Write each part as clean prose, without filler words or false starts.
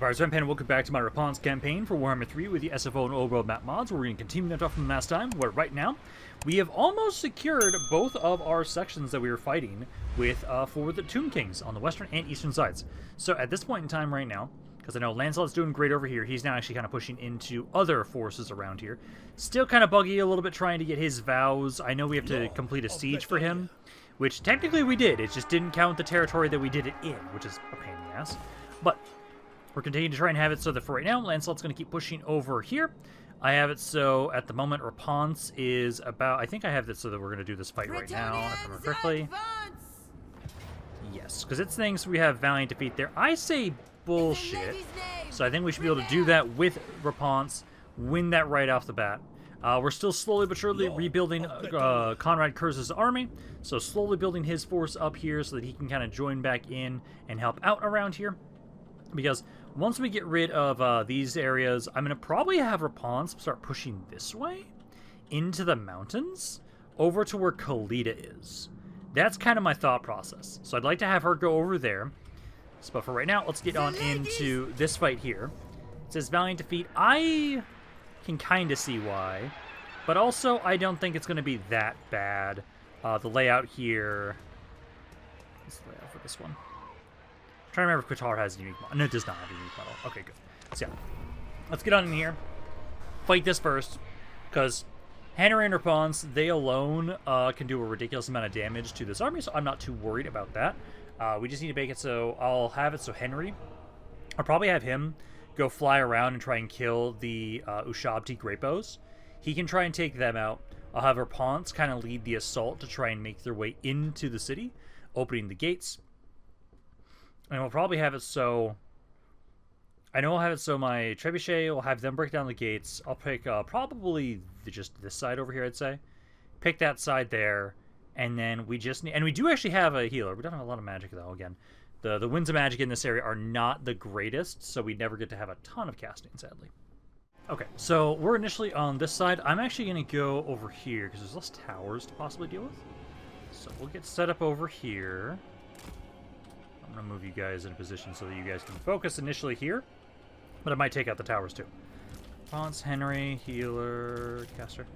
Pirates, Rampaned, and welcome back to my Repanse campaign for Warhammer 3 with the SFO and Old World map mods, where we're going to continue that off from last time, where right now we have almost secured both of our sections that we were fighting with for the Tomb Kings on the western and eastern sides. So at this point in time right now, because I know Lancelot's doing great over here, he's now actually kind of pushing into other forces around here. Still kind of buggy a little bit trying to get his vows. I know we have to complete a siege for him, which technically we did. It just didn't count the territory that we did it in, which is a pain in the ass. But we're continuing to try and have it so that for right now, Lancelot's going to keep pushing over here. I have it so at the moment Repanse is about... I think I have it so that we're going to do this fight right now, if I remember correctly. Yes, because it's things we have Valiant defeat there. I say bullshit. So I think we should be able to do that with Repanse, win that right off the bat. We're still slowly but surely rebuilding Conrad Kurz's army. So slowly building his force up here so that he can kind of join back in and help out around here. Because once we get rid of these areas, I'm going to probably have Repanse start pushing this way into the mountains over to where Khalida is. That's kind of my thought process. So I'd like to have her go over there. So, but for right now, let's get on into this fight here. It says Valiant defeat. I can kind of see why. But also, I don't think it's going to be that bad. The layout here... What's the layout for this one? I'm trying to remember if Quatar has a unique model. No, it does not have a unique model. Okay, good. So yeah, let's get on in here. Fight this first, because Henry and Repanse, they alone can do a ridiculous amount of damage to this army, so I'm not too worried about that. We just need to make it so I'll have it so Henry, I'll probably have him go fly around and try and kill the Ushabti Great Bows. He can try and take them out. I'll have Repanse kind of lead the assault to try and make their way into the city, opening the gates. And we'll probably have it so... I know I'll have it so my Trebuchet will have them break down the gates. I'll pick probably just this side over here, I'd say. Pick that side there. And then we just need... And we do actually have a healer. We don't have a lot of magic, though, again. The winds of magic in this area are not the greatest, so we never get to have a ton of casting, sadly. Okay, so we're initially on this side. I'm actually going to go over here, because there's less towers to possibly deal with. So we'll get set up over here. I'm going to move you guys in a position so that you guys can focus initially here. But I might take out the towers too. Repanse, Henry, healer, caster.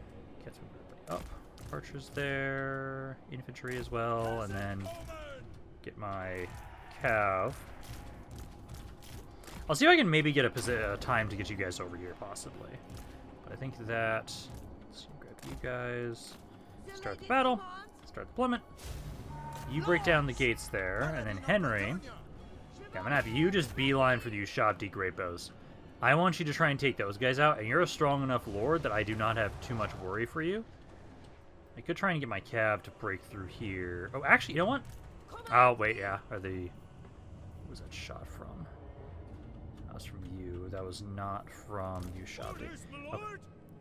Let's move everybody up. Archers there. Infantry as well. And then get my cav. I'll see if I can maybe get a time to get you guys over here, possibly. But I think that... Let's grab you guys. Start the battle. Start deployment. You break down the gates there, and then Henry, I'm going to have you just beeline for the Ushabti Great Bows. I want you to try and take those guys out, and you're a strong enough lord that I do not have too much worry for you. I could try and get my cav to break through here. Oh, actually, you know what? Oh, wait, yeah. What was that shot from? That was from you. That was not from Ushabti. Okay.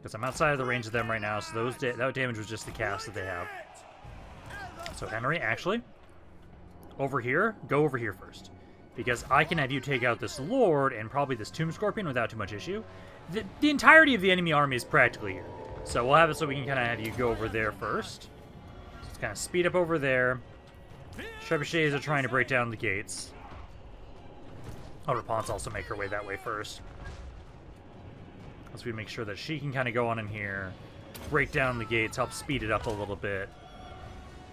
Because I'm outside of the range of them right now, so that damage was just the cast that they have. So Henry, actually, over here, go over here first. Because I can have you take out this Lord and probably this Tomb Scorpion without too much issue. The entirety of the enemy army is practically here. So we'll have it so we can kind of have you go over there first. So let's kind of speed up over there. Trebuchets are trying to break down the gates. Oh, Repanse also make her way that way first. Let's make sure that she can kind of go on in here, break down the gates, help speed it up a little bit.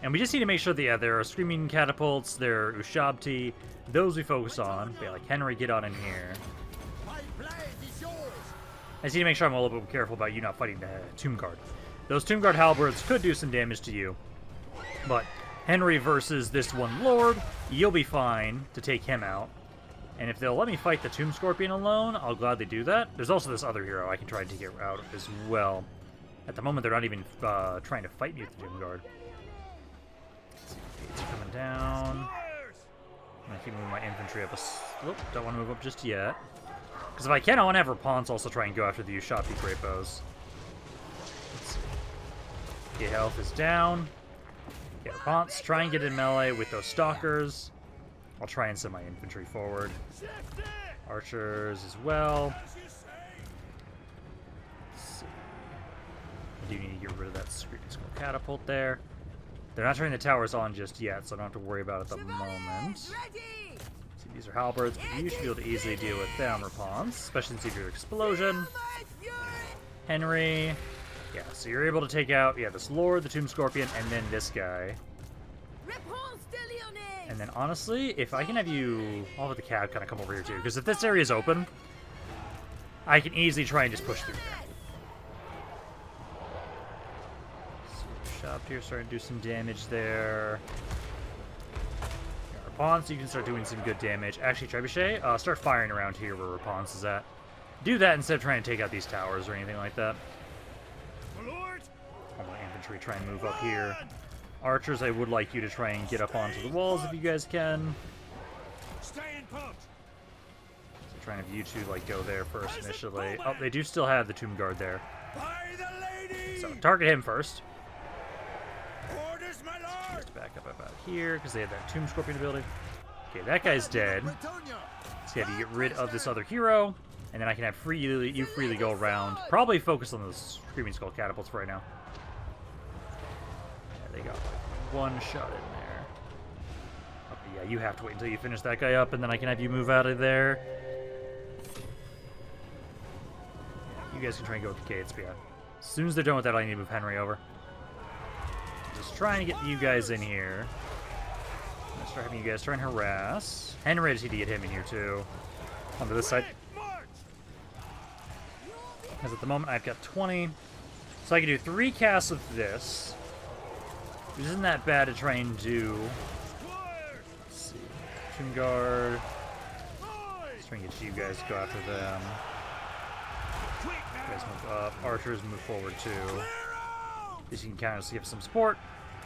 And we just need to make sure that, yeah, there are Screaming Catapults, there are Ushabti, those we focus on. Yeah, like Henry, get on in here. I just need to make sure I'm a little bit careful about you not fighting the Tomb Guard. Those Tomb Guard halberds could do some damage to you. But Henry versus this one Lord, you'll be fine to take him out. And if they'll let me fight the Tomb Scorpion alone, I'll gladly do that. There's also this other hero I can try and take it out as well. At the moment, they're not even trying to fight me with the Tomb Guard. Gates are coming down. I'm going to keep moving my infantry up. Don't want to move up just yet. Because if I can, I want to have Repanse also try and go after the Ushabti Great Bows. Let's see. Gate health is down. Get Repanse. Try and get in melee with those Stalkers. I'll try and send my infantry forward. Archers as well. Let's see. I do need to get rid of that Screaming Skull Catapult there. They're not turning the towers on just yet, so I don't have to worry about it at the moment. See, These are halberds, but you should be able to easily deal with them, Repanse, especially since your explosion. Henry. Yeah, so you're able to take out, this Lord, the Tomb Scorpion, and then this guy. Repanse de Lyonesse! And then, honestly, if I can have you... I'll have the cab kind of come over here, too, because if this area is open, I can easily try and just push through there. So, shop here, starting to do some damage there. Repanse, you can start doing some good damage. Actually, Trebuchet, start firing around here where Repanse is at. Do that instead of trying to take out these towers or anything like that. All my infantry try and move up here. Archers, I would like you to try and get up onto the walls if you guys can. So trying to have you two go there first initially. Oh, they do still have the Tomb Guard there. So target him first. Just back up about here because they have that Tomb Scorpion ability. Okay, that guy's dead. So yeah, you get rid of this other hero, and then I can have you freely go around. Probably focus on those Screaming Skull catapults for right now. They got one shot in there. Okay, yeah, you have to wait until you finish that guy up, and then I can have you move out of there. You guys can try and go with the Gates, but yeah. As soon as they're done with that, I need to move Henry over. Just trying to get you guys in here. I'm gonna start having you guys try and harass. Henry, I just need to get him in here too. Onto this side. Because at the moment I've got 20. So I can do 3 casts with this. Which isn't that bad to try and do. Let's see. Tomb Guard. Let's try and get you guys to go after them. You guys move up. Archers move forward too. These you can kind of give some support.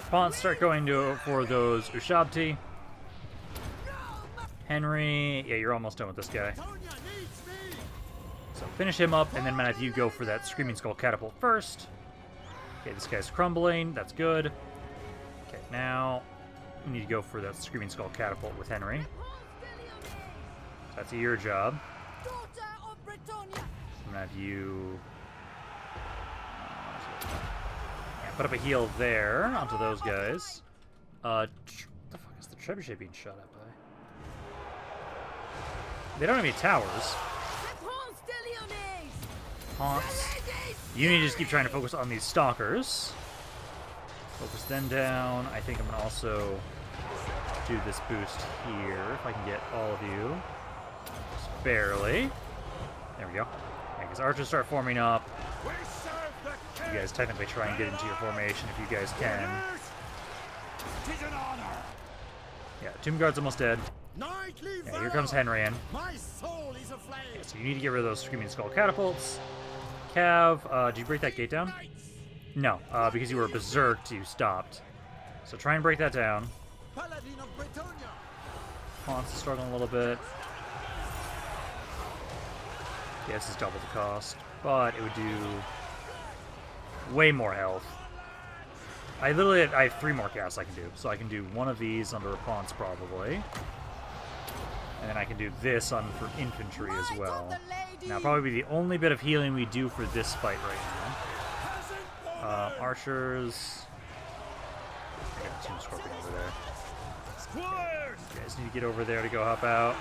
Pawns start going for those Ushabti. Henry. Yeah, you're almost done with this guy. So finish him up, and then might have you go for that Screaming Skull catapult first. Okay, this guy's crumbling. That's good. Okay, now you need to go for that Screaming Skull catapult with Henry. That's your job. I'm gonna have you put up a heal there onto those guys. What the fuck is the trebuchet being shot at by? They don't have any towers. Haunts. You need to just keep trying to focus on these stalkers. Focus them down. I think I'm gonna also do this boost here if I can get all of you. Just barely. There we go. Yeah, because archers start forming up. You guys technically try and get into your formation if you guys can. Yeah, Tomb Guard's almost dead. Yeah, here comes Henry in. Yeah, so you need to get rid of those Screaming Skull catapults. Cav, did you break that gate down? No, because you were berserked, you stopped. So try and break that down. Haunts is struggling a little bit. Yeah, this is double the cost, but it would do way more health. I have 3 more casts I can do. So I can do one of these under Repanse probably. And then I can do this on for infantry as well. Now probably the only bit of healing we do for this fight right now. Archers. I got Tomb Scorpion over there. You guys need to get over there to go hop out.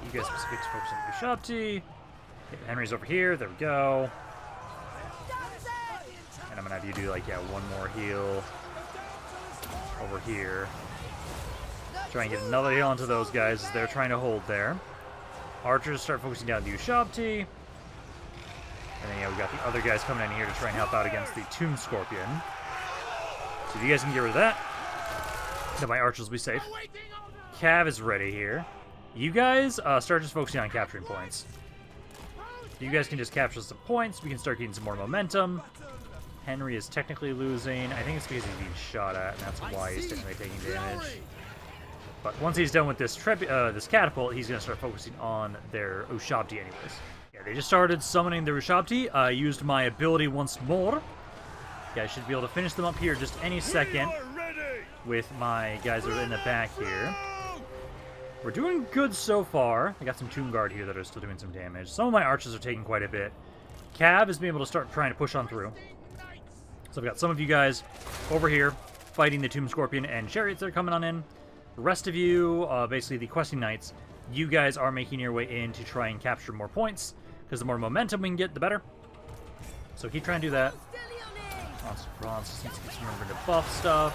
You guys specifically focus on Ushabti. Okay, Henry's over here. There we go. And I'm gonna have you do one more heal over here. Try and get another heal onto those guys as they're trying to hold there. Archers start focusing down the Ushabti. And then we got the other guys coming in here to try and help out against the Tomb Scorpion. So if you guys can get rid of that, then my archers will be safe. Cav is ready here. You guys start just focusing on capturing points. You guys can just capture some points. We can start getting some more momentum. Henry is technically losing. I think it's because he's being shot at, and that's why he's technically taking damage. But once he's done with this this catapult, he's going to start focusing on their Ushabti anyways. Yeah, they just started summoning their Ushabti. I used my ability once more. You guys should be able to finish them up here just any second with my guys that are in the back here. We're doing good so far. I got some Tomb Guard here that are still doing some damage. Some of my archers are taking quite a bit. Cav is being able to start trying to push on through. So I've got some of you guys over here fighting the Tomb Scorpion and chariots that are coming on in. The rest of you, basically the questing knights, you guys are making your way in to try and capture more points, because the more momentum we can get, the better. So keep trying to do that. Lots of bronze, needs to get some remember to buff stuff.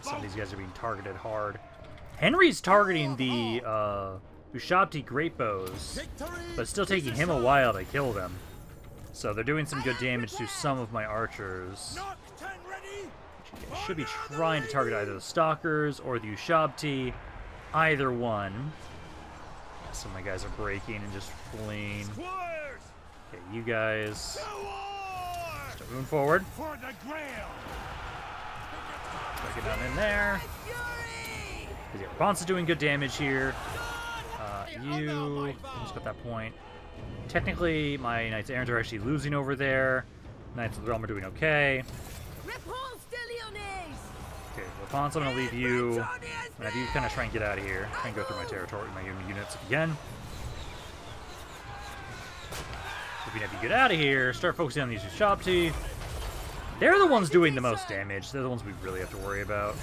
Some of these guys are being targeted hard. Henry's targeting the Ushabti great bows, but it's still taking him a while to kill them. So they're doing some good damage to some of my archers. Should be trying to target either the Stalkers or the Ushabti. Either one. Some of my guys are breaking and just fleeing. Okay, you guys start moving forward. Get down in there. Because Repanse is doing good damage here. You almost got that point. Technically, my Knights Errant are actually losing over there. Knights of the Realm are doing okay. Okay, Repanse, I'm going to leave you. I'm going to have you kind of try and get out of here. Try and go through my territory, my units again. If we have you get out of here, start focusing on these Ushabti. They're the ones doing the most damage. They're the ones we really have to worry about.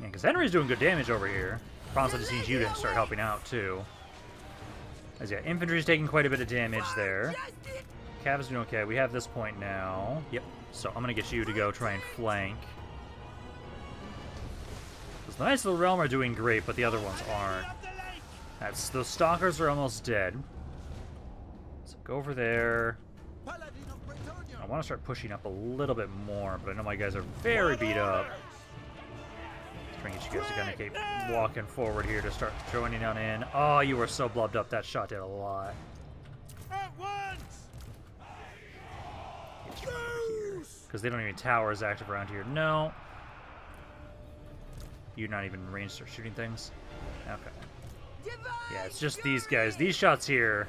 Yeah, because Henry's doing good damage over here. Repanse just needs you to start helping out, too. As yeah, infantry's taking quite a bit of damage there. Cav is doing okay. We have this point now. Yep. So I'm going to get you to go try and flank. Because the Knights of the Realm are doing great, but the other ones aren't. Those Stalkers are almost dead. So go over there. I want to start pushing up a little bit more, but I know my guys are very beat up. Trying to get you guys to kind of keep walking forward here to start joining on in. Oh, you were so blubbed up. That shot did a lot. Because they don't even towers active around here. No. You're not even in range to start shooting things. Okay. Yeah, it's just these guys. These shots here.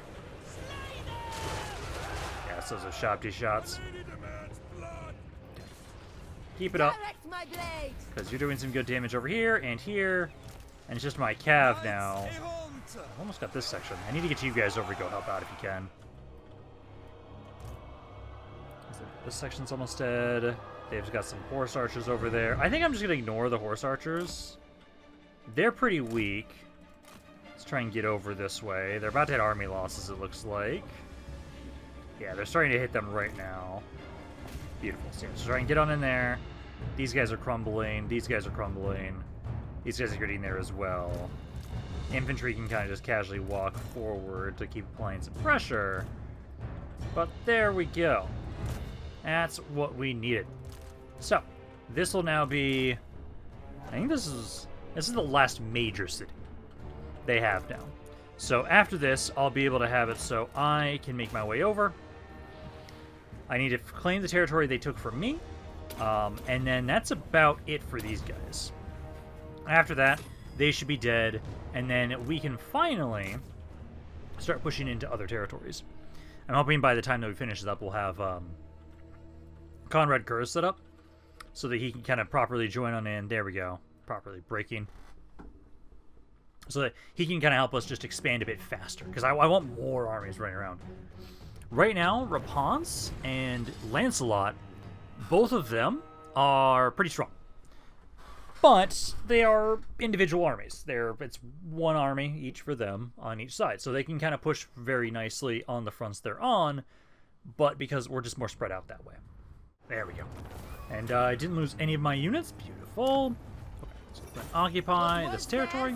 Yeah, it's those Ushabti shots. Keep it up. Because you're doing some good damage over here and here. And it's just my Cav now. I almost got this section. I need to get you guys over to go help out if you can. This section's almost dead. They've got some horse archers over there. I think I'm just going to ignore the horse archers. They're pretty weak. Let's try and get over this way. They're about to hit army losses, it looks like. Yeah, they're starting to hit them right now. Beautiful. So let's try and get on in there. These guys are crumbling. These guys are crumbling. These guys are getting there as well. Infantry can kind of just casually walk forward to keep applying some pressure. But there we go. That's what we needed. So, this will now be... I think this is the last major city they have now. So after this, I'll be able to have it so I can make my way over. I need to claim the territory they took from me. And then that's about it for these guys. After that, they should be dead. And then we can finally start pushing into other territories. I'm hoping by the time that we finish this up, we'll have... Conrad Curse set up so that he can kind of properly join on in. There we go. Properly breaking. So that he can kind of help us just expand a bit faster. Because I want more armies running around. Right now, Repanse and Lancelot, both of them are pretty strong. But they are individual armies. It's one army each for them on each side. So they can kind of push very nicely on the fronts they're on. But because we're just more spread out that way. There we go. And I didn't lose any of my units. Beautiful. Okay, so we're going to occupy this territory.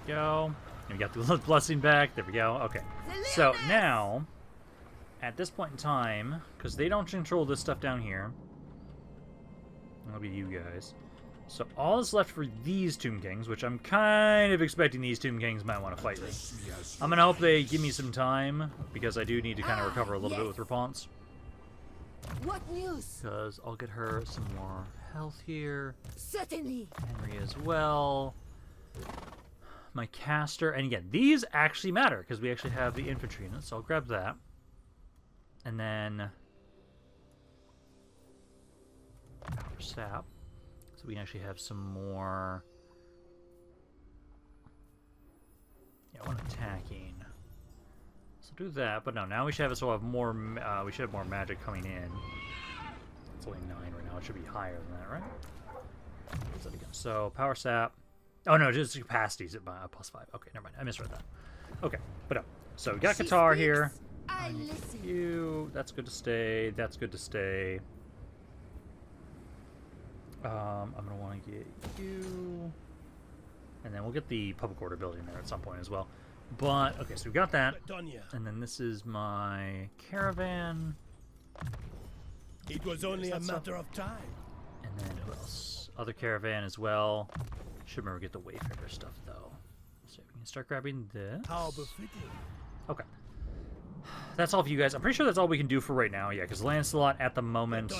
Go. And we got the blessing back. There we go. Okay. So now, at this point in time, because they don't control this stuff down here, that'll be you guys. So all that's left for these Tomb Kings, which I'm kind of expecting these Tomb Kings might want to fight me. I'm going to hope they give me some time, because I do need to kind of recover a little bit with Repanse. What news? Because I'll get her some more health here. Certainly. Henry as well. My caster. And again, these actually matter because we actually have the infantry in it. So I'll grab that. And then power sap. So we can actually have some more. Yeah, I want attacking. So do that, but no, now we should have more, we should have more magic coming in. It's only 9 right now, it should be higher than that, right? What's that again? So, power sap. Oh no, just capacities at +5. Okay, never mind, I misread that. Okay, but no. So we got Quatar here. I listen. You, that's good to stay, that's good to stay. I'm gonna want to get you. And then we'll get the public order building there at some point as well. But, okay, so we've got that. And then this is my caravan. It was only a matter of time. And then who else? Other caravan as well. Should remember to get the Wayfarer stuff, though. So we can start grabbing this. How befitting. Okay. That's all for you guys. I'm pretty sure that's all we can do for right now. Yeah, because Lancelot, at the moment,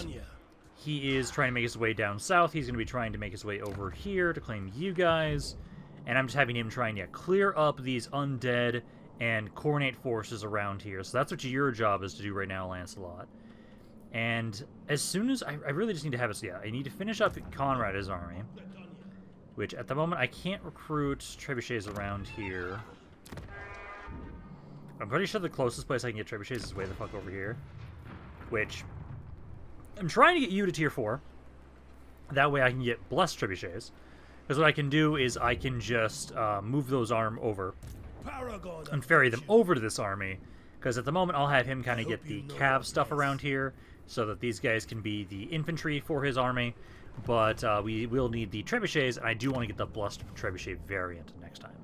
he is trying to make his way down south. He's going to be trying to make his way over here to claim you guys. And I'm just having him try and clear up these undead and coronate forces around here. So that's what your job is to do right now, Lancelot. And as soon as... I really just need to have it... So yeah, I need to finish up Conrad's army. Which, at the moment, I can't recruit trebuchets around here. I'm pretty sure the closest place I can get trebuchets is way the fuck over here. Which... I'm trying to get you to tier 4. That way I can get blessed trebuchets. Because what I can do is I can just move those arm over and ferry them over to this army. Because at the moment I'll have him kind of get the cav stuff around here so that these guys can be the infantry for his army. But we will need the trebuchets, and I do want to get the blessed trebuchet variant next time.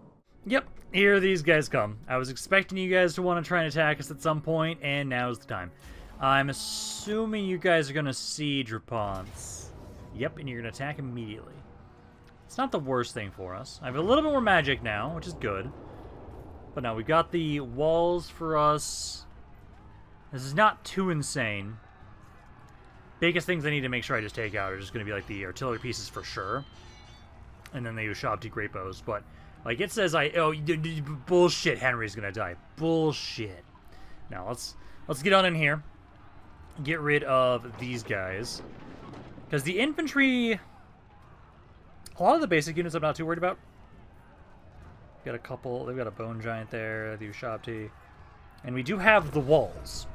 Yep, here these guys come. I was expecting you guys to want to try and attack us at some point, and now's the time. I'm assuming you guys are going to siege Repanse. Yep, and you're going to attack immediately. It's not the worst thing for us. I have a little bit more magic now, which is good. But now we've got the walls for us. This is not too insane. Biggest things I need to make sure I just take out are just going to be like the artillery pieces for sure. And then the Ushabti great bows. But like it says bullshit, Henry's going to die. Bullshit. Now let's get on in here. Get rid of these guys. Because the infantry... A lot of the basic units I'm not too worried about. Got a couple. They've got a bone giant there, the Ushabti. And we do have the walls.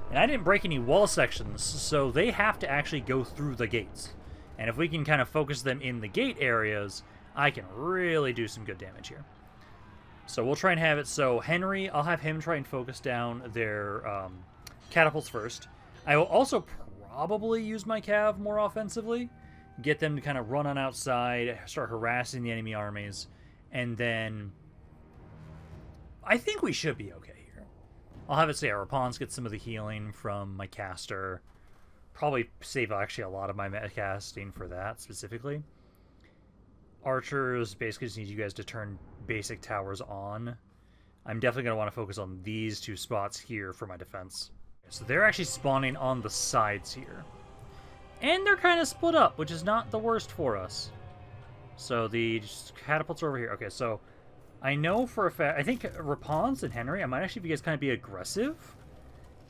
And I didn't break any wall sections, so they have to actually go through the gates. And if we can kind of focus them in the gate areas, I can really do some good damage here. So we'll try and have it so Henry, I'll have him try and focus down their catapults first. I will also probably use my cav more offensively. Get them to kind of run on outside, start harassing the enemy armies, and then I think we should be okay here. I'll have it say Repanse gets some of the healing from my caster. Probably save actually a lot of my casting for that specifically. Archers basically just need you guys to turn basic towers on. I'm definitely going to want to focus on these two spots here for my defense. So they're actually spawning on the sides here. And they're kind of split up, which is not the worst for us. So the catapults are over here. Okay, so I know for a fact... I think Repanse and Henry, I might actually, if you guys kind of be aggressive.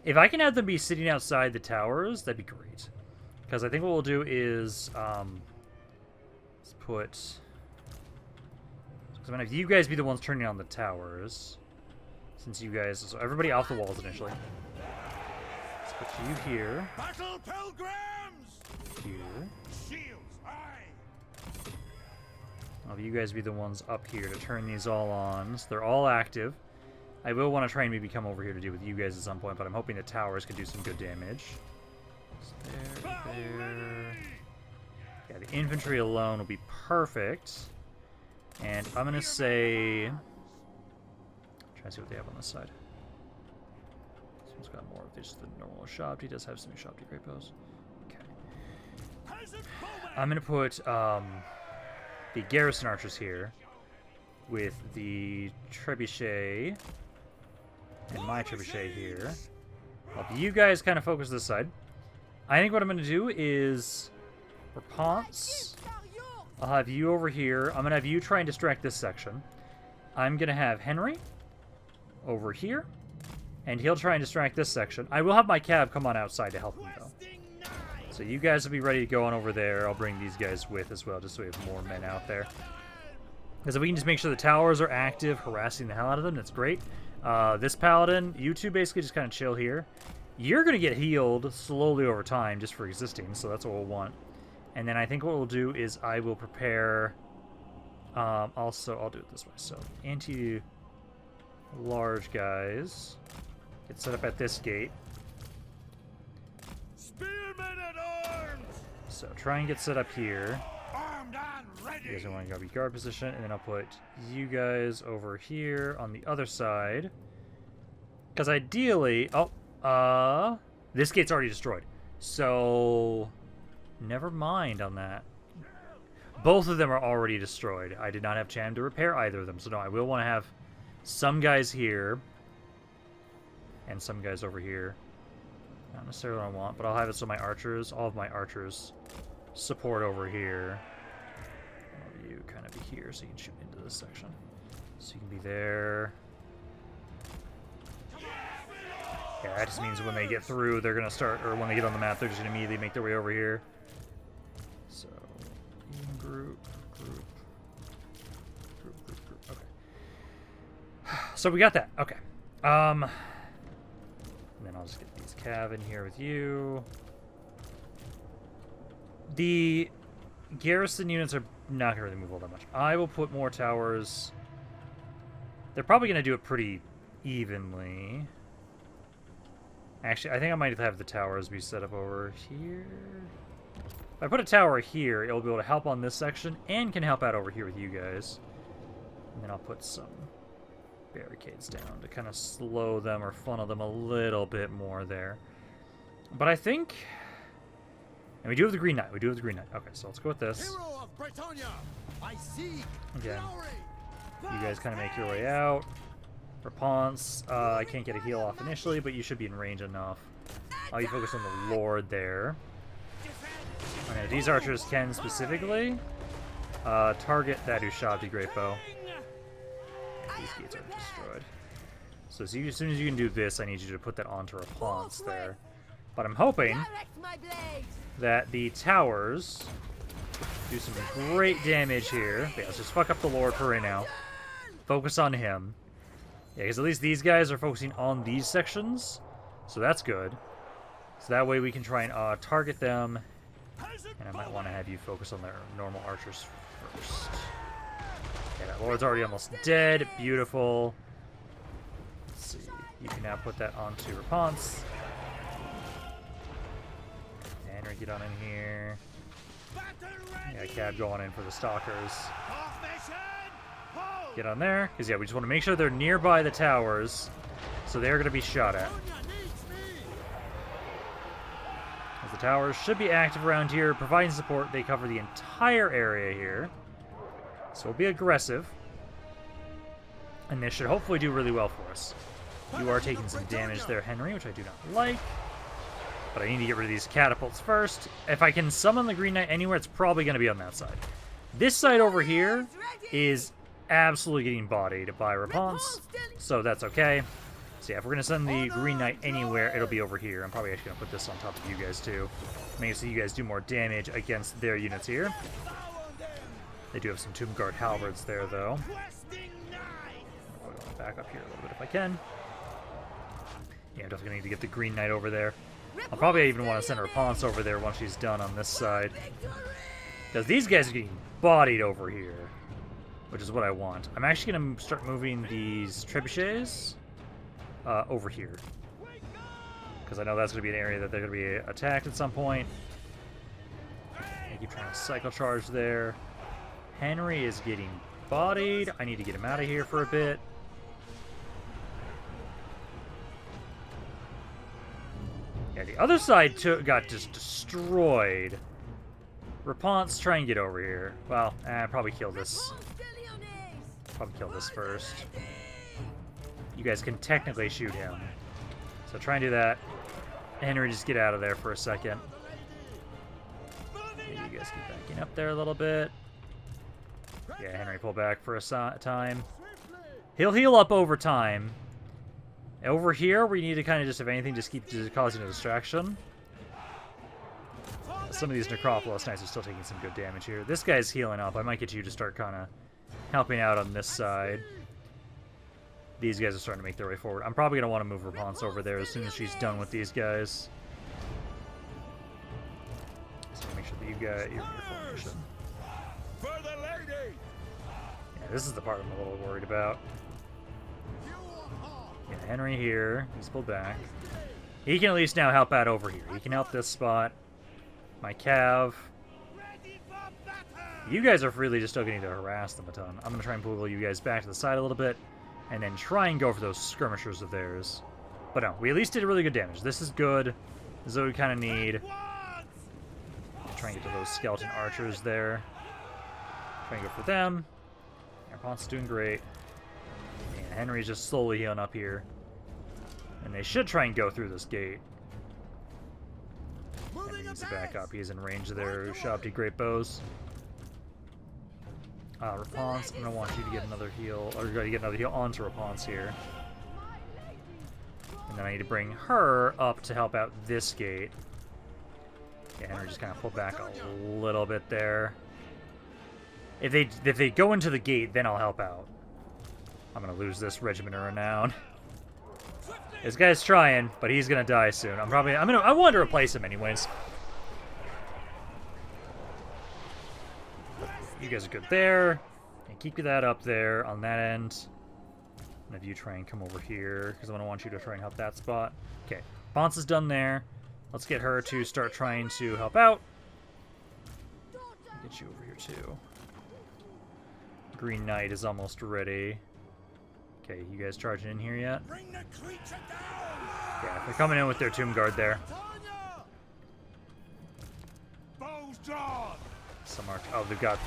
If I can have them be sitting outside the towers, that'd be great. Because I think what we'll do is... let's put... Because I'm going to have you guys be the ones turning on the towers. Since you guys... So everybody off the walls initially. Let's put you here. Battle Pilgrims! Here. Shields high! I'll have you guys be the ones up here to turn these all on. So they're all active. I will want to try and maybe come over here to deal with you guys at some point, but I'm hoping the towers can do some good damage. So there. Yeah, the infantry alone will be perfect. And I'm going to say... Try to see what they have on this side. This one's got more of just the normal Ushabti. He does have some Ushabti great bows. I'm going to put the garrison archers here with the trebuchet and my trebuchet here. I'll have you guys kind of focus this side. I think what I'm going to do is Repanse. I'll have you over here. I'm going to have you try and distract this section. I'm going to have Henry over here, and he'll try and distract this section. I will have my cab come on outside to help him, though. So you guys will be ready to go on over there. I'll bring these guys with as well, just so we have more men out there. Because if we can just make sure the towers are active, harassing the hell out of them, that's great. This paladin, you two basically just kind of chill here. You're going to get healed slowly over time just for existing, so that's what we'll want. And then I think what we'll do is I will prepare... also, I'll do it this way. So, anti-large guys get set up at this gate. Spearmen at arms! So, try and get set up here. Armed and ready! You guys want to be guard position, and then I'll put you guys over here on the other side. Because ideally... Oh, this gate's already destroyed. So, never mind on that. Both of them are already destroyed. I did not have time to repair either of them. So no, I will want to have some guys here. And some guys over here. Not necessarily what I want, but I'll have it so my archers, all of my archers, support over here. Or you kind of be here so you can shoot into this section. So you can be there. Yeah, that just means when they get through, they're going to start, or when they get on the map, they're just going to immediately make their way over here. So, group. Okay. So we got that. Okay. And then I'll just get these cav in here with you. The garrison units are not going to really move all that much. I will put more towers. They're probably going to do it pretty evenly. Actually, I think I might have the towers be set up over here. If I put a tower here, it'll be able to help on this section and can help out over here with you guys. And then I'll put some barricades down to kind of slow them or funnel them a little bit more there. But I think... And we do have the Green Knight. We do have the Green Knight. Okay, so let's go with this. Hero of Britannia, I seek Again, glory. you guys kind of make your way out. Repanse, I can't get a heal off initially, but you should be in range enough. You focus on the Lord there. Okay, these archers can specifically target that Ushabti Great Bow. These gates are destroyed. So as soon as you can do this, I need you to put that onto Repanse there. But I'm hoping that the towers do some great damage here. Yeah, let's just fuck up the Lord for right now. Focus on him. Yeah, because at least these guys are focusing on these sections, so that's good. So that way we can try and target them, and I might want to have you focus on their normal archers first. Yeah, that Lord's already almost dead. Beautiful. Let's see. You can now put that onto Repanse. Henry, get on in here. Yeah, Cab going in for the stalkers. Get on there, because yeah, we just want to make sure they're nearby the towers, so they're going to be shot at. As the towers should be active around here, providing support. They cover the entire area here, so we'll be aggressive, and this should hopefully do really well for us. You are taking some damage there, Henry, which I do not like, but I need to get rid of these catapults first. If I can summon the Green Knight anywhere, it's probably going to be on that side. This side over here is absolutely getting bodied by Repanse, so that's okay. So yeah, if we're going to send the Green Knight anywhere, it'll be over here. I'm probably actually going to put this on top of you guys too. Make it so you guys do more damage against their units here. They do have some Tomb Guard halberds there, though. I'll back up here a little bit if I can. Yeah, I'm definitely going to need to get the Green Knight over there. I'll probably even want to send Repanse over there once she's done on this side. Because these guys are getting bodied over here, which is what I want. I'm actually going to start moving these trebuchets over here, because I know that's going to be an area that they're going to be attacked at some point. I keep trying to cycle charge there. Henry is getting bodied. I need to get him out of here for a bit. Yeah, the other side got just destroyed. Repanse, try and get over here. Well, probably kill this. Probably kill this first. You guys can technically shoot him, so try and do that. Henry, just get out of there for a second. Yeah, you guys keep backing up there a little bit. Yeah, Henry, pull back for a time. He'll heal up over time. Over here, we need to kind of just, if anything, just keep causing a distraction. Some of these Necropolis Knights are still taking some good damage here. This guy's healing up. I might get you to start kind of helping out on this side. These guys are starting to make their way forward. I'm probably going to want to move Repanse over there as soon as she's done with these guys. So make sure that you got your formation. For the lady. Yeah, this is the part I'm a little worried about. Yeah, Henry here. He's pulled back. He can at least now help out over here. He can help this spot. My Cav. You guys are really just still going to harass them a ton. I'm going to try and pull you guys back to the side a little bit. And then try and go for those skirmishers of theirs. But no, we at least did really good damage. This is good. This is what we kind of need. Try and get to those skeleton archers there. Try and go for them. Repanse doing great. And Henry's just slowly healing up here. And they should try and go through this gate. Henry needs to back up. He's in range of their Ushabti great bows. Repanse, I'm going to want you to get another heal, or you're going to get another heal onto Repanse here. And then I need to bring her up to help out this gate. Yeah, Henry just kind of pulled back a little bit there. If they go into the gate, then I'll help out. I'm going to lose this Regiment of Renown. This guy's trying, but he's going to die soon. I wanted to replace him anyways. You guys are good there. And keep that up there on that end. And if you try and come over here, because I'm going to want you to try and help that spot. Okay, Repanse is done there. Let's get her to start trying to help out. Get you over here too. Green Knight is almost ready. Okay, you guys charging in here yet? Yeah, they're coming in with their Tomb Guard there. Some arch. Oh, they've got.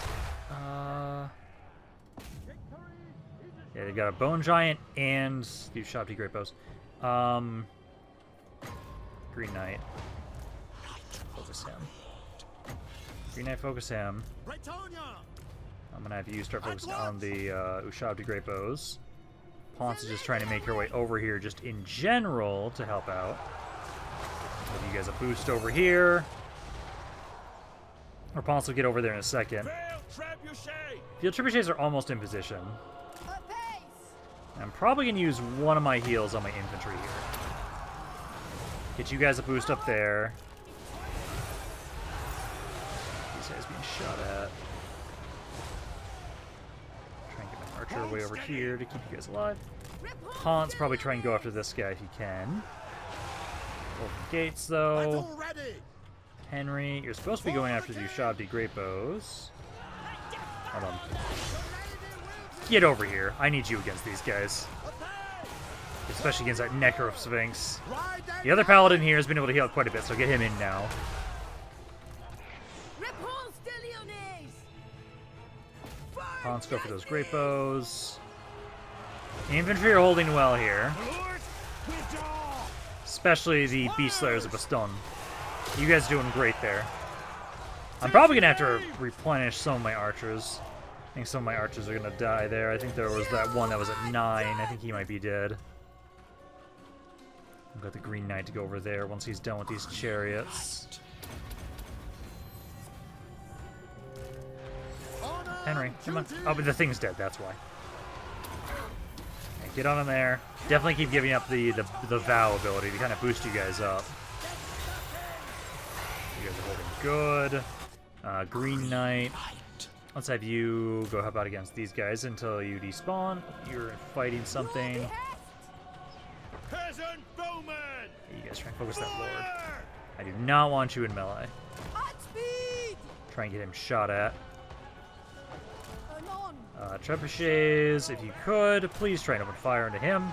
Yeah, they've got a Bone Giant and the Ushabti Great Bows. Green Knight. Focus him. Green Knight, focus him. I'm gonna have you start focusing on the Ushabti Great Bows. Ponce is just trying to make her way over here, just in general, to help out. Give you guys a boost over here. Repanse will get over there in a second. Field trebuchets are almost in position. I'm probably going to use one of my heals on my infantry here. Get you guys a boost up there. These guys being shot at. Try and get my archer way over here to keep you guys alive. Ponce probably try and go after this guy if he can. Open gates though. Henry, you're supposed to be going after the Ushabti Great Bows. Hold on. Get over here. I need you against these guys. Especially against that Necro Sphinx. The other Paladin here has been able to heal quite a bit, so get him in now. Repanse de Lyonesse. Ponce, go for those Great Bows. The infantry are holding well here. Especially the Beast Slayers of Baston. You guys are doing great there. I'm probably going to have to replenish some of my archers. I think some of my archers are going to die there. I think there was that one that was at 9. I think he might be dead. I've got the Green Knight to go over there once he's done with these chariots. Henry, come on. Oh, but the thing's dead, that's why. Okay, get on in there. Definitely keep giving up the Vow ability to kind of boost you guys up. You guys are holding good. Green Knight. Let's have you go help out against these guys until you despawn. You're fighting something. You guys try and focus that Lord. I do not want you in melee. Try and get him shot at. Trebuchets, if you could, please try and open fire into him.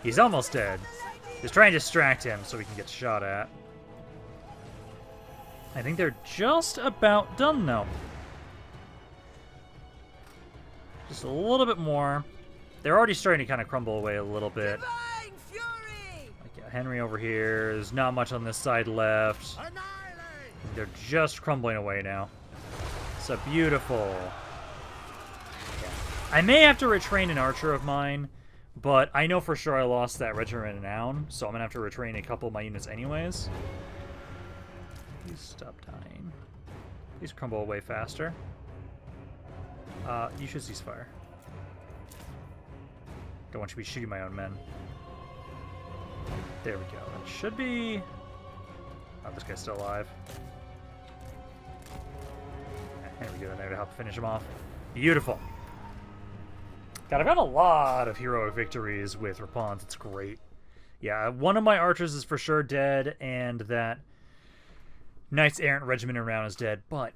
He's almost dead. Just try and distract him so we can get shot at. I think they're just about done, though. Just a little bit more. They're already starting to kind of crumble away a little bit. Like, yeah, Henry over here. There's not much on this side left. They're just crumbling away now. So beautiful. Yeah. I may have to retrain an archer of mine, but I know for sure I lost that Regiment of Renown, so I'm going to have to retrain a couple of my units anyways. Please stop dying. Please crumble away faster. You should cease fire. Don't want you to be shooting my own men. There we go. That should be... Oh, this guy's still alive. There we go. There to help finish him off. Beautiful. God, I've got a lot of heroic victories with Repanse. It's great. Yeah, one of my archers is for sure dead, and that Knights Errant Regiment around is dead, but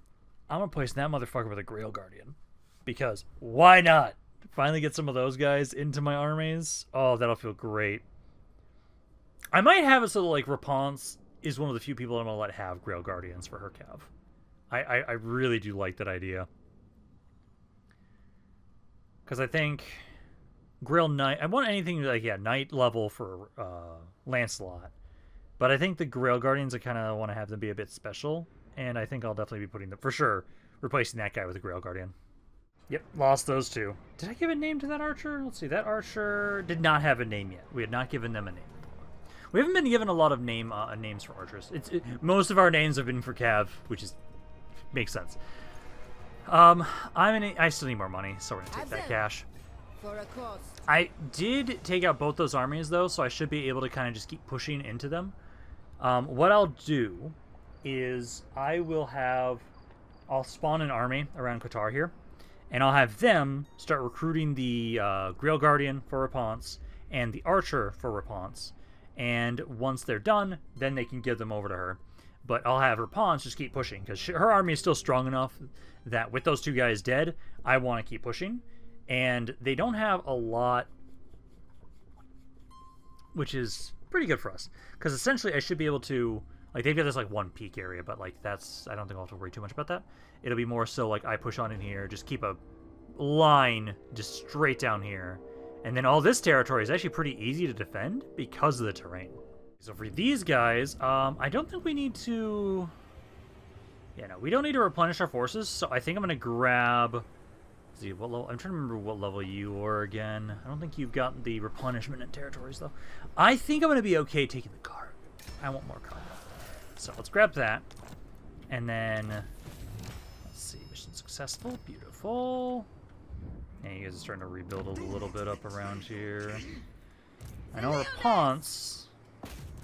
I'm going to place that motherfucker with a Grail Guardian. Because why not? Finally get some of those guys into my armies. Oh, that'll feel great. I might have it so that, like, Repanse is one of the few people I'm going to let have Grail Guardians for her cav. I really do like that idea. Because I think Grail Knight... I want anything like, yeah, Knight level for Lancelot. But I think the Grail Guardians, I kind of want to have them be a bit special. And I think I'll definitely be putting them... For sure, replacing that guy with a Grail Guardian. Yep, lost those two. Did I give a name to that archer? Let's see, that archer did not have a name yet. We had not given them a name. We haven't been given a lot of names for archers. Most of our names have been for cav, which is makes sense. I still need more money, so we're gonna take that cash. For a cost. I did take out both those armies though, so I should be able to kind of just keep pushing into them. What I'll do is I'll spawn an army around Quatar here, and I'll have them start recruiting the Grail Guardian for Repanse and the Archer for Repanse. And once they're done, then they can give them over to her. But I'll have Repanse just keep pushing, because her army is still strong enough that with those two guys dead, I want to keep pushing. And they don't have a lot, which is pretty good for us. Because essentially I should be able to, like, they've got this, like, one peak area, but, like, that's, I don't think I'll have to worry too much about that. It'll be more so, like, I push on in here, just keep a line just straight down here. And then all this territory is actually pretty easy to defend because of the terrain. So for these guys, I don't think we need to... Yeah, no, we don't need to replenish our forces, so I think I'm going to grab... Let's see, what level... I'm trying to remember what level you were again. I don't think you've gotten the replenishment in territories, though. I think I'm going to be okay taking the carve. I want more carve. So let's grab that. And then... Let's see, mission successful. Beautiful. Yeah, you guys are starting to rebuild a little bit up around here. I know Repanse...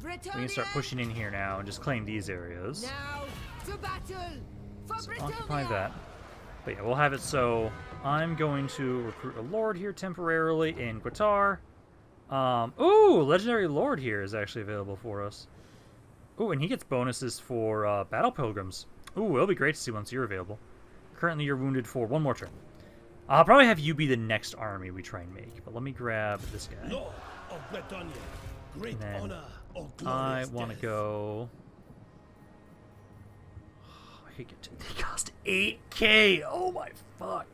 We can start pushing in here now and just claim these areas. Now to battle for So occupy that. But yeah, we'll have it so I'm going to recruit a lord here temporarily in Quatar. Ooh, legendary lord here is actually available for us. Ooh, and he gets bonuses for battle pilgrims. Ooh, it'll be great to see once you're available. Currently, you're wounded for one more turn. I'll probably have you be the next army we try and make, but let me grab this guy. Lord of Bretagne, great And then honor or I glorious want to death. go... Oh, I could get to... They cost 8k! Oh my fuck!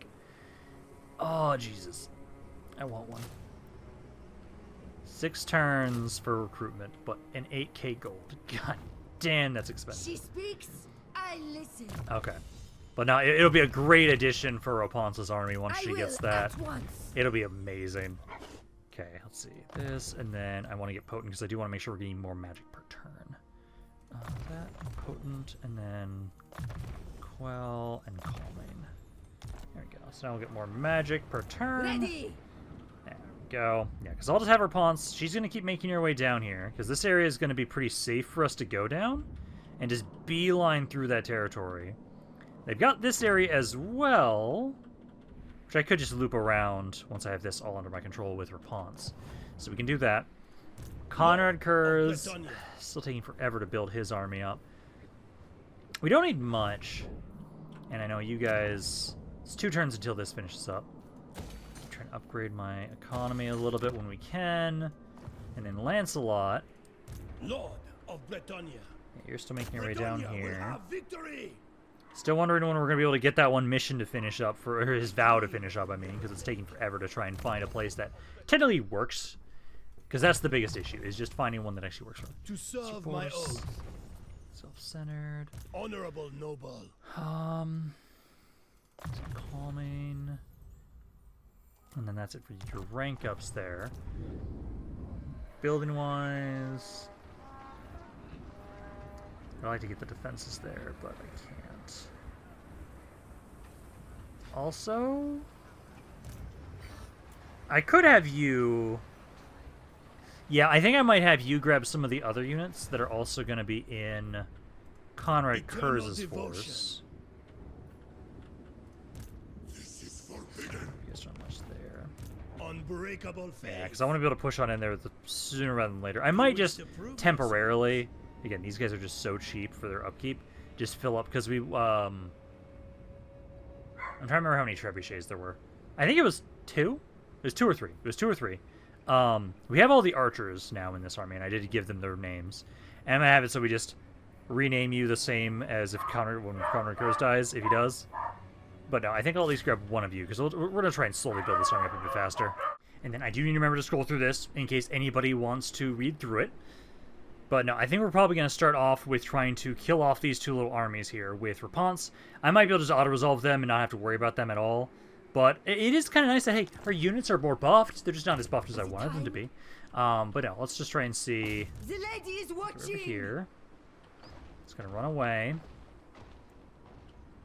Oh, Jesus. I want one. 6 turns for recruitment, but an 8k gold. God damn, that's expensive. She speaks, I listen. Okay. But now, it'll be a great addition for Repanse's army once I she will gets that. at once. It'll be amazing. Okay, let's see. This, and then I want to get potent because I do want to make sure we're getting more magic per turn. That, potent, and then quell and calming. There we go. So now we'll get more magic per turn. Ready. There we go. Yeah, because I'll just have Repanse. She's going to keep making her way down here because this area is going to be pretty safe for us to go down and just beeline through that territory. They've got this area as well, which I could just loop around once I have this all under my control with Repanse. So we can do that. Conrad Kurz, still taking forever to build his army up. We don't need much. And I know you guys... It's 2 turns until this finishes up. I'm trying to upgrade my economy a little bit when we can. And then Lancelot. Lord of Bretagne. Yeah, you're still making your way down Bretagne will here. have victory. Still wondering when we're going to be able to get that one mission to finish up, or his vow to finish up, I mean, because it's taking forever to try and find a place that technically works. Because that's the biggest issue, is just finding one that actually works for me. To serve my oath. Self-centered. Honorable noble. Calming. And then that's it for your rank ups there. Building-wise... I'd like to get the defenses there, but I can't. Also, I could have you... Yeah, I think I might have you grab some of the other units that are also going to be in Conrad Eternal Kurz's devotion. force. Guess not much there. Unbreakable faith. Yeah, because I want to be able to push on in there sooner rather than later. I might just temporarily... Again, these guys are just so cheap for their upkeep. Just fill up, because we... I'm trying to remember how many trebuchets there were. I think it was 2? It was 2 or 3. It was 2 or 3. We have all the archers now in this army, and I did give them their names. And I have it so we just rename you the same as if when Conrad Kurz dies, if he does. But no, I think I'll at least grab one of you, because we're going to try and slowly build this army up a bit faster. And then I do need to remember to scroll through this, in case anybody wants to read through it. But no, I think we're probably going to start off with trying to kill off these 2 little armies here with Repanse. I might be able to just auto-resolve them and not have to worry about them at all. But it is kind of nice that, hey, our units are more buffed. They're just not as buffed as I wanted them to be. But no, let's just try and see. The lady is watching. Over here. It's going to run away.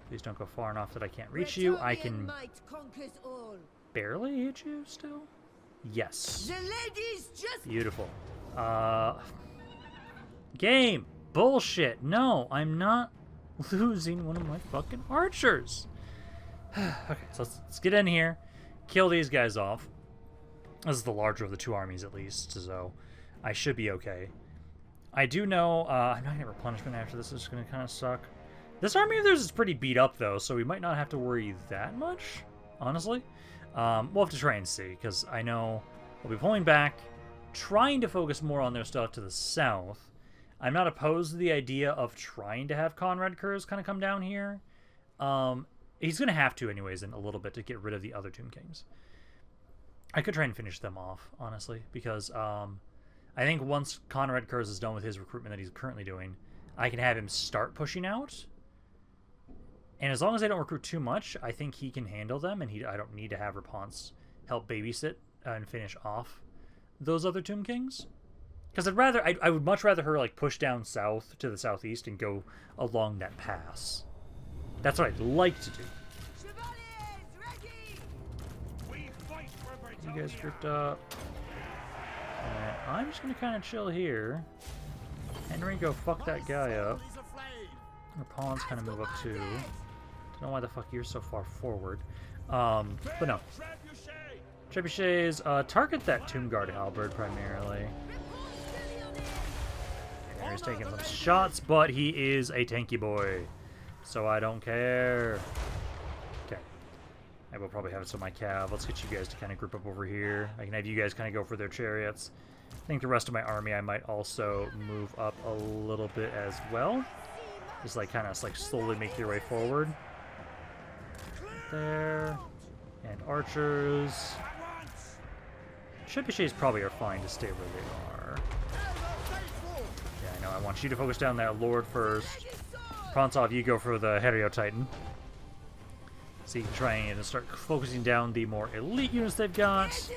Please don't go far enough that I can't reach you. I can might conquers all. barely hit you still. Yes. The lady's just Beautiful. Game. Bullshit. No, I'm not losing one of my fucking archers. Okay, so let's get in here. Kill these guys off. This is the larger of the 2 armies, at least, so I should be okay. I do know... I'm not going to have replenishment after this. This is going to kind of suck. This army of theirs is pretty beat up, though, so we might not have to worry that much, honestly. We'll have to try and see, because I know we'll be pulling back, trying to focus more on their stuff to the south. I'm not opposed to the idea of trying to have Conrad Kurz kind of come down here. He's going to have to, anyways, in a little bit to get rid of the other Tomb Kings. I could try and finish them off, honestly, because I think once Conrad Kurz is done with his recruitment that he's currently doing, I can have him start pushing out. And as long as I don't recruit too much, I think he can handle them, and I don't need to have Repanse help babysit and finish off those other Tomb Kings. Because I would much rather her like push down south to the southeast and go along that pass. That's what I'd like to do. You guys grouped up. And I'm just gonna kind of chill here. Henry, go fuck that guy up. Our pawns kind of move up too. Don't know why the fuck you're so far forward. But no. Trebuchets, target that Tomb Guard halberd primarily. Henry's taking some shots, but he is a tanky boy. So I don't care. Okay. I will probably have it on my cav. Let's get you guys to kind of group up over here. I can have you guys kind of go for their chariots. I think the rest of my army I might also move up a little bit as well. Just like kind of like slowly make your way forward. Right there. And archers. Trebuchets probably are fine to stay where they are. Yeah, I know. I want you to focus down that Lord first. Prontsov, you go for the Herio Titan. So you can try and start focusing down the more elite units they've got. Let's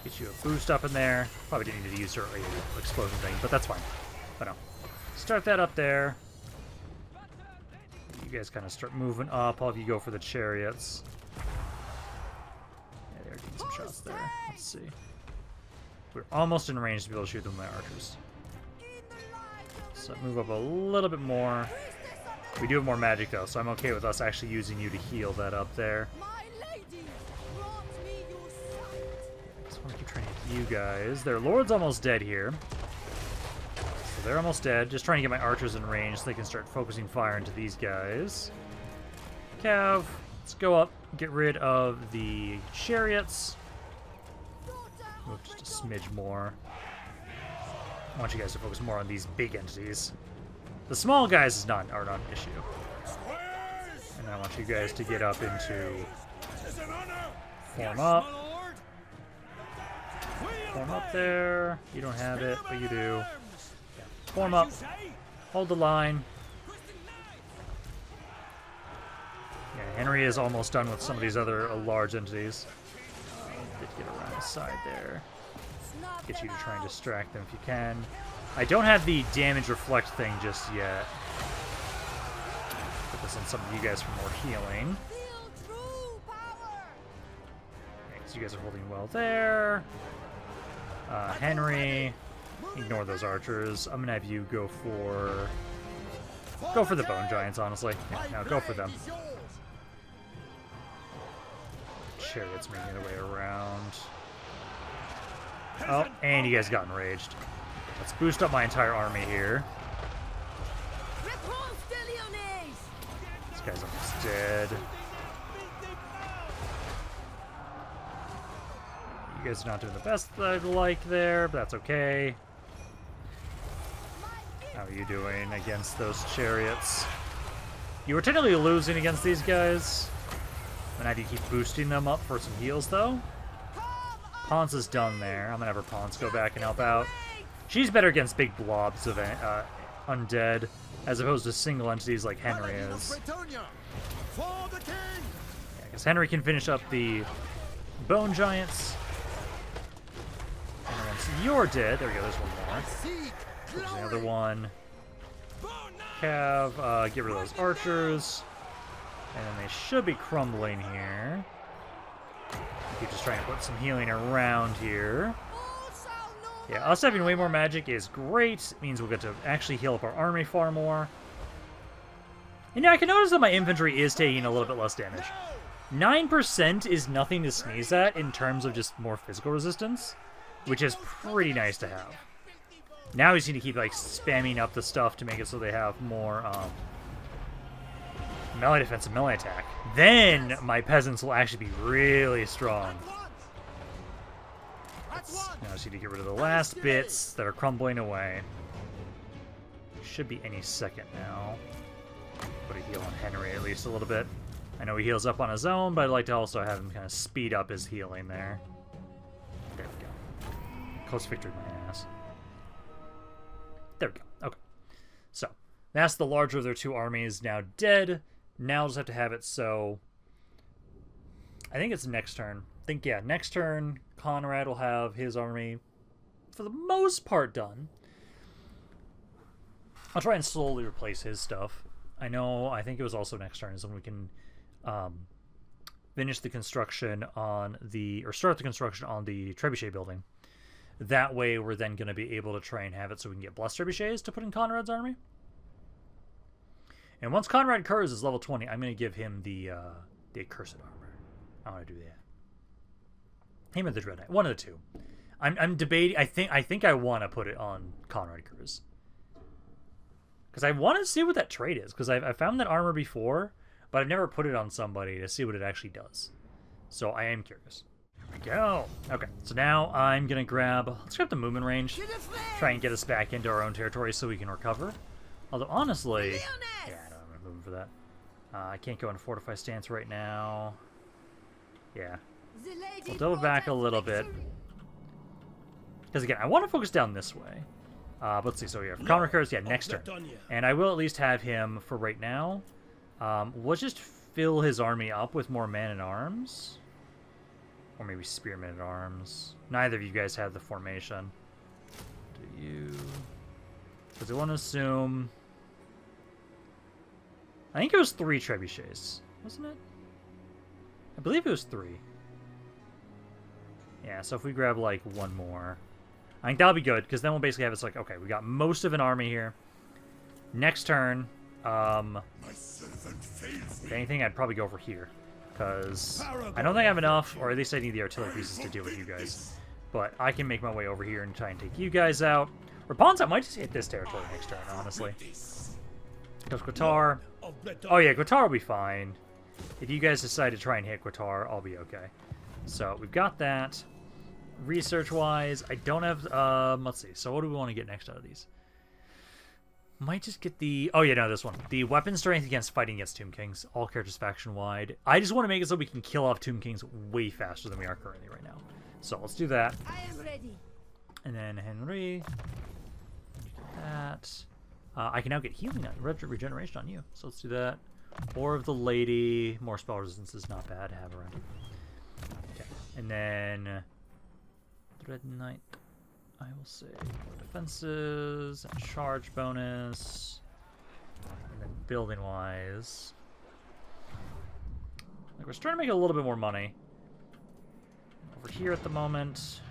get you a boost up in there. Probably didn't need to use her explosion thing, but that's fine. But no. Start that up there. You guys kind of start moving up. All of you go for the chariots. Yeah, they're getting some shots there. Let's see. We're almost in range to be able to shoot them with my archers. So move up a little bit more. We do have more magic though, so I'm okay with us actually using you to heal that up there. Just want to keep training you guys. Their Lord's almost dead here. So they're almost dead. Just trying to get my archers in range so they can start focusing fire into these guys. Cav, let's go up, get rid of the chariots. Move just a smidge more. I want you guys to focus more on these big entities. The small guys are not an issue. And I want you guys to get up into form up. Form up there. You don't have it, but you do. Yeah. Form up. Hold the line. Yeah, Henry is almost done with some of these other large entities. Did get around the side there. Get you to try and distract them if you can. I don't have the damage reflect thing just yet. But focus on some of you guys for more healing. Feel true power. Yeah, 'cause you guys are holding well there. Henry, ignore those archers. I'm gonna have you go for the bone giants, honestly. Yeah, no, go for them. Chariots making their way around. Oh, and you guys got enraged. Let's boost up my entire army here. Repanse de Lyonesse. This guy's almost dead. You guys are not doing the best that I'd like there, but that's okay. How are you doing against those chariots? You were technically losing against these guys. I'm gonna have you keep boosting them up for some heals, though. Ponce is done there. I'm gonna have her Ponce go back and help out. She's better against big blobs of undead, as opposed to single entities like Henry is. Yeah, because Henry can finish up the bone giants. And once you're dead, there we go, there's one more. There's another one. Cav, get rid of those archers. And then they should be crumbling here. Keep just trying to put some healing around here. Yeah, us having way more magic is great. It means we'll get to actually heal up our army far more. And now I can notice that my infantry is taking a little bit less damage. 9% is nothing to sneeze at in terms of just more physical resistance, which is pretty nice to have. Now we just need to keep like spamming up the stuff to make it so they have more melee defense and melee attack. Then my peasants will actually be really strong. Now I just need to get rid of the last bits that are crumbling away. Should be any second now. Put a heal on Henry at least a little bit. I know he heals up on his own, but I'd like to also have him kind of speed up his healing there. There we go. Close victory, my ass. There we go. Okay. So, that's the larger of their two armies now dead. Now I'll just have to have it so... I think it's next turn. Yeah, next turn, Conrad will have his army, for the most part, done. I'll try and slowly replace his stuff. I think it was also next turn is when we can finish the construction on the... or start the construction on the trebuchet building. That way, we're then going to be able to try and have it so we can get blessed trebuchets to put in Conrad's army. And once Conrad Kurz is level 20, I'm going to give him the accursed armor. I want to do that. Him or the Dread Knight. One of the two. I'm debating. I think I want to put it on Conrad Kurz. Because I want to see what that trait is. Because I've found that armor before, but I've never put it on somebody to see what it actually does. So I am curious. Here we go. Okay, so now I'm going to let's grab the movement range. Try and get us back into our own territory so we can recover. Although, honestly... yeah, I don't have movement for that. I can't go into fortify stance right now. Yeah. We'll double back a little bit. Because, again, I want to focus down this way. But let's see. So, yeah, Conrad Kurz, yeah, next turn. And I will at least have him for right now. We'll just fill his army up with more man-at-arms. Or maybe spearmen-at-arms. Neither of you guys have the formation. Do you... Because I want to assume... I think it was 3 trebuchets, wasn't it? I believe it was 3. Yeah, so if we grab, like, one more... I think that'll be good, because then we'll basically have it's like, okay, we got most of an army here. Next turn, if anything, I'd probably go over here. Because I don't think I have enough, or at least I need the artillery pieces to deal with you guys. But I can make my way over here and try and take you guys out. Repanse, I might just hit this territory next turn, honestly. Goes Quatar. Oh yeah, Quatar will be fine. If you guys decide to try and hit Quatar, I'll be okay. So, we've got that. Research-wise, I don't have... let's see. So what do we want to get next out of these? Might just get the... oh yeah, no, this one. The weapon strength against fighting against Tomb Kings. All characters faction-wide. I just want to make it so we can kill off Tomb Kings way faster than we are currently right now. So, let's do that. I am ready. And then Henry... that. I can now get healing on regeneration on you. So let's do that. Or of the Lady. More spell resistance is not bad to have around. Okay. And then Dread Knight. I will say more defenses and charge bonus. And then building-wise. Like, we're starting to make a little bit more money. Over here at the moment.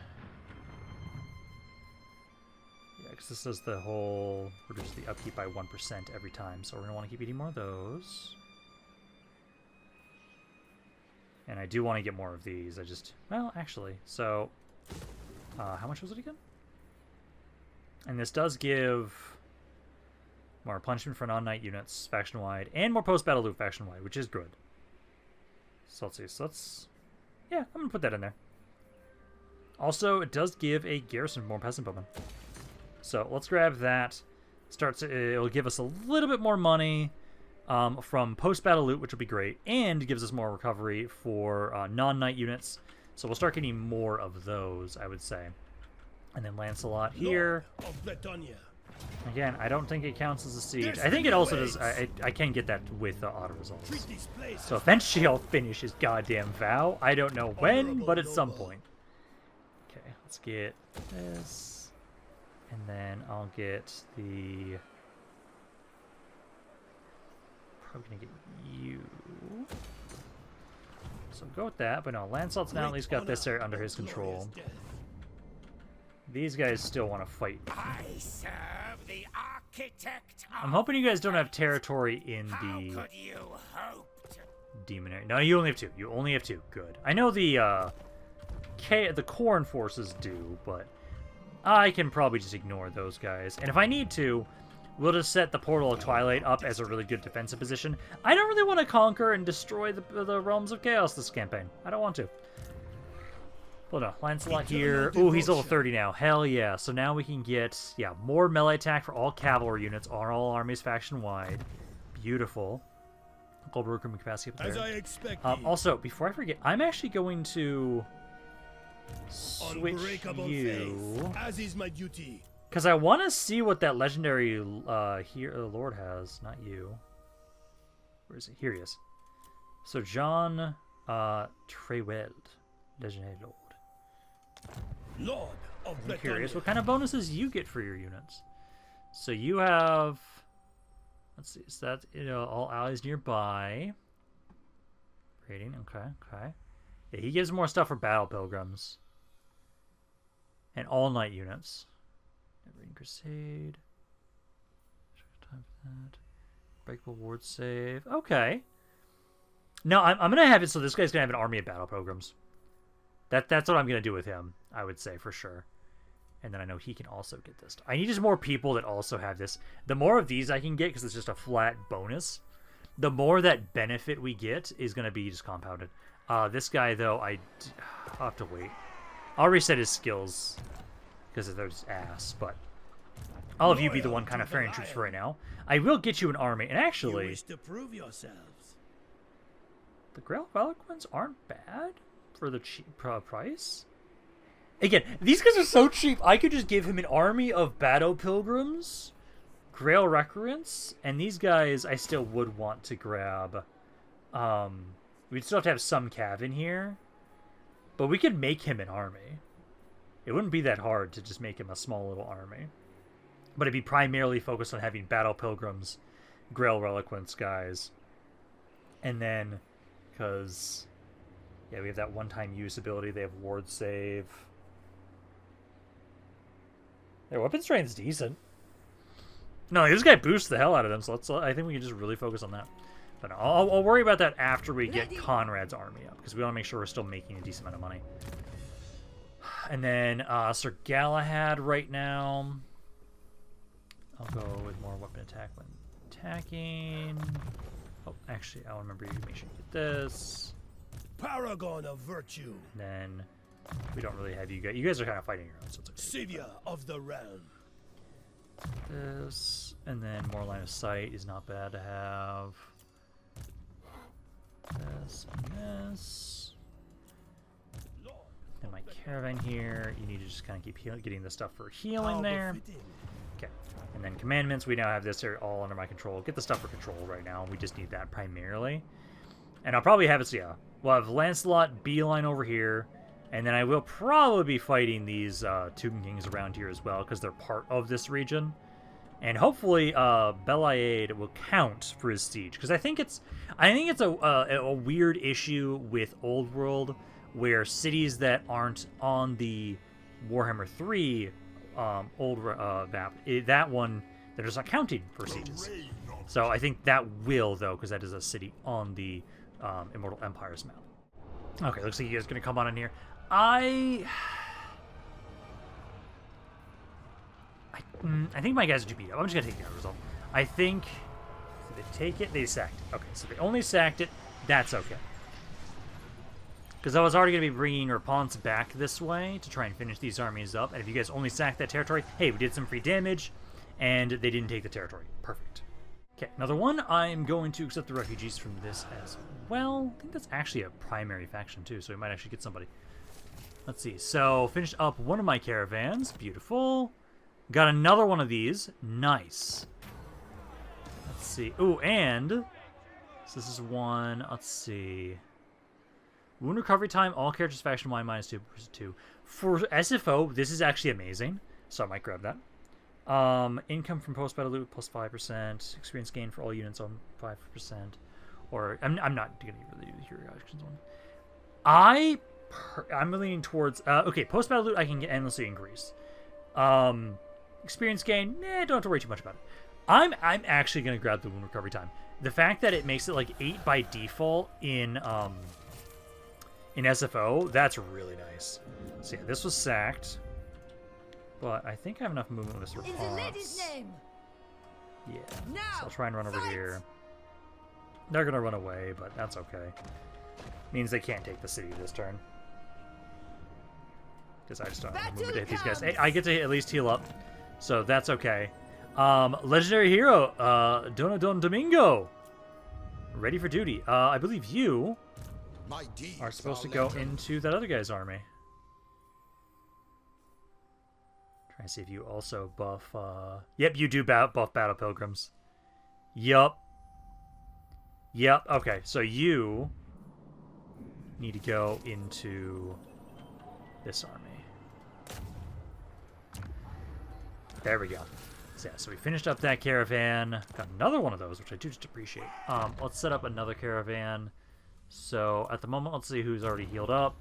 Yeah, because this is the whole reduce the upkeep by 1% every time, so we're going to want to keep eating more of those. And I do want to get more of these. I just... Well, actually, so... how much was it again? And this does give more punishment for non-knight units faction-wide, and more post-battle loot faction-wide, which is good. So let's see. So let's... Yeah, I'm going to put that in there. Also, it does give a garrison for more peasant bowmen. So let's grab that. It'll give us a little bit more money from post-battle loot, which will be great, and gives us more recovery for non-knight units. So we'll start getting more of those, I would say. And then Lancelot here. Again, I don't think it counts as a siege. I think it also does. I can get that with the auto results. So eventually I'll finish his goddamn vow. I don't know when, but at some point. Okay, let's get this. And then I'll get the... Probably gonna get you. So go with that, but no, Lancelot's now at least got this area under his control. These guys still want to fight. I serve the architect. I'm hoping you guys don't have territory in the How could you hope to... demon area. No, you only have two. You only have two. Good. I know the Khorne forces do, but I can probably just ignore those guys. And if I need to, we'll just set the Portal of Twilight up as a really good defensive position. I don't really want to conquer and destroy the Realms of Chaos this campaign. I don't want to. Well, no, Lancelot here. Ooh, he's level 30 now. Hell yeah. So now we can get, yeah, more melee attack for all cavalry units on all armies faction-wide. Beautiful. Global recruitment capacity up there. As I expected. Also, before I forget, I'm actually going to switch you. As is my duty. Because I want to see what that legendary Lord has. Not you. Where is he? Here he is. So John Treweld. Legendary Lord. Lord of I'm curious what kind of bonuses you get for your units. So you have... Let's see. Is that, all allies nearby? Rating. Okay, okay. Yeah, he gives more stuff for battle pilgrims. And all-night units. Holy Crusade. Time for that. Breakable ward save. Okay. No, I'm going to have it so this guy's going to have an army of battle pilgrims. That's what I'm going to do with him, I would say, for sure. And then I know he can also get this. I need just more people that also have this. The more of these I can get, because it's just a flat bonus, the more that benefit we get is going to be just compounded. This guy, though, I'll have to wait. I'll reset his skills, because they're just ass, but all of you be the one kind of ferrying troops for right now. I will get you an army, and actually... You wish to prove yourselves. The Grail of Eloquence aren't bad for the cheap price. Again, these guys are so cheap. I could just give him an army of Battle Pilgrims, Grail Recurrents, and these guys I still would want to grab. We'd still have to have some cav in here, but we could make him an army. It wouldn't be that hard to just make him a small little army. But it'd be primarily focused on having Battle Pilgrims, Grail Reliquants guys. And then, because, yeah, we have that one-time use ability. They have ward save. Their weapon strength's decent. No, this guy boosts the hell out of them, so I think we can just really focus on that. But no, I'll worry about that after we get Conrad's army up, because we want to make sure we're still making a decent amount of money. And then Sir Galahad right now. I'll go with more weapon attack when attacking. Oh, actually, I'll remember you. Make sure you get this. Paragon of virtue. And then we don't really have you guys. You guys are kind of fighting your own, so it's okay. Savior of the realm. This, and then more line of sight is not bad to have. This and this. And my caravan here. You need to just kind of keep getting the stuff for healing there. Okay. And then commandments, we now have this here all under my control. Get the stuff for control right now. We just need that primarily. And I'll probably have it, so yeah. We'll have Lancelot beeline over here. And then I will probably be fighting these Tomb Kings around here as well, because they're part of this region. And hopefully, Beliade will count for his siege, because I think it's a weird issue with Old World, where cities that aren't on the Warhammer 3 map, that one they're just not counting for sieges. So I think that will, though, because that is a city on the Immortal Empires map. Okay, looks like you guys are gonna come on in here. I think my guys are too beat up. I'm just gonna take the result. I think so they take it. They sacked it. Okay, so they only sacked it. That's okay. Because I was already gonna be bringing Repanse back this way to try and finish these armies up. And if you guys only sacked that territory, hey, we did some free damage, and they didn't take the territory. Perfect. Okay, another one. I'm going to accept the refugees from this as well. I think that's actually a primary faction too, so we might actually get somebody. Let's see. So finished up one of my caravans. Beautiful. Got another one of these. Nice. Let's see. Ooh, and so this is one. Let's see. Wound recovery time. All characters faction Y -2. For SFO, this is actually amazing. So I might grab that. Income from post-battle loot plus 5%. Experience gain for all units on 5%. Or I'm not gonna really do the hero actions one. I'm leaning towards okay, post-battle loot I can get endlessly increase. Experience gain, don't have to worry too much about it. I'm actually gonna grab the wound recovery time. The fact that it makes it like 8 by default in SFO, that's really nice. So yeah, this was sacked. But I think I have enough movement with this Repanse. In the lady's name. Yeah. Now, So I'll try and run over fight! here. They're gonna run away, but that's okay. Means they can't take the city this turn. Because I just don't have enough movement to hit these guys. Hey, I get to at least heal up. So that's okay. Legendary hero, Don Domingo. Ready for duty. I believe you are supposed to go into that other guy's army. Trying to see if you also buff, Yep, you do buff Battle Pilgrims. Yup. Yep, okay, so you need to go into this army. There we go. So, yeah, so we finished up that caravan. Got another one of those, which I do just appreciate. Let's set up another caravan. So, at the moment, let's see who's already healed up.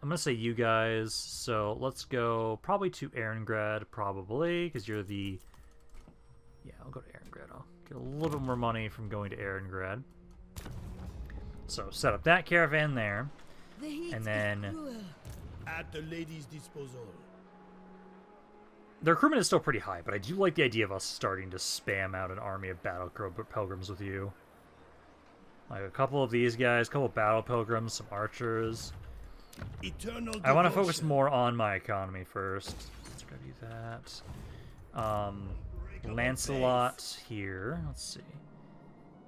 I'm going to say you guys, so let's go probably to Ehrengrad, probably, because you're the... Yeah, I'll go to Ehrengrad. I'll get a little bit more money from going to Ehrengrad. So, set up that caravan there, The heat and is then... cruel. At the lady's disposal. The recruitment is still pretty high, but I do like the idea of us starting to spam out an army of Battle Pilgrims with you. Like a couple of these guys, a couple of Battle Pilgrims, some archers... Eternal I want to focus devotion. more on my economy first. Let's go do that. Lancelot here. Let's see.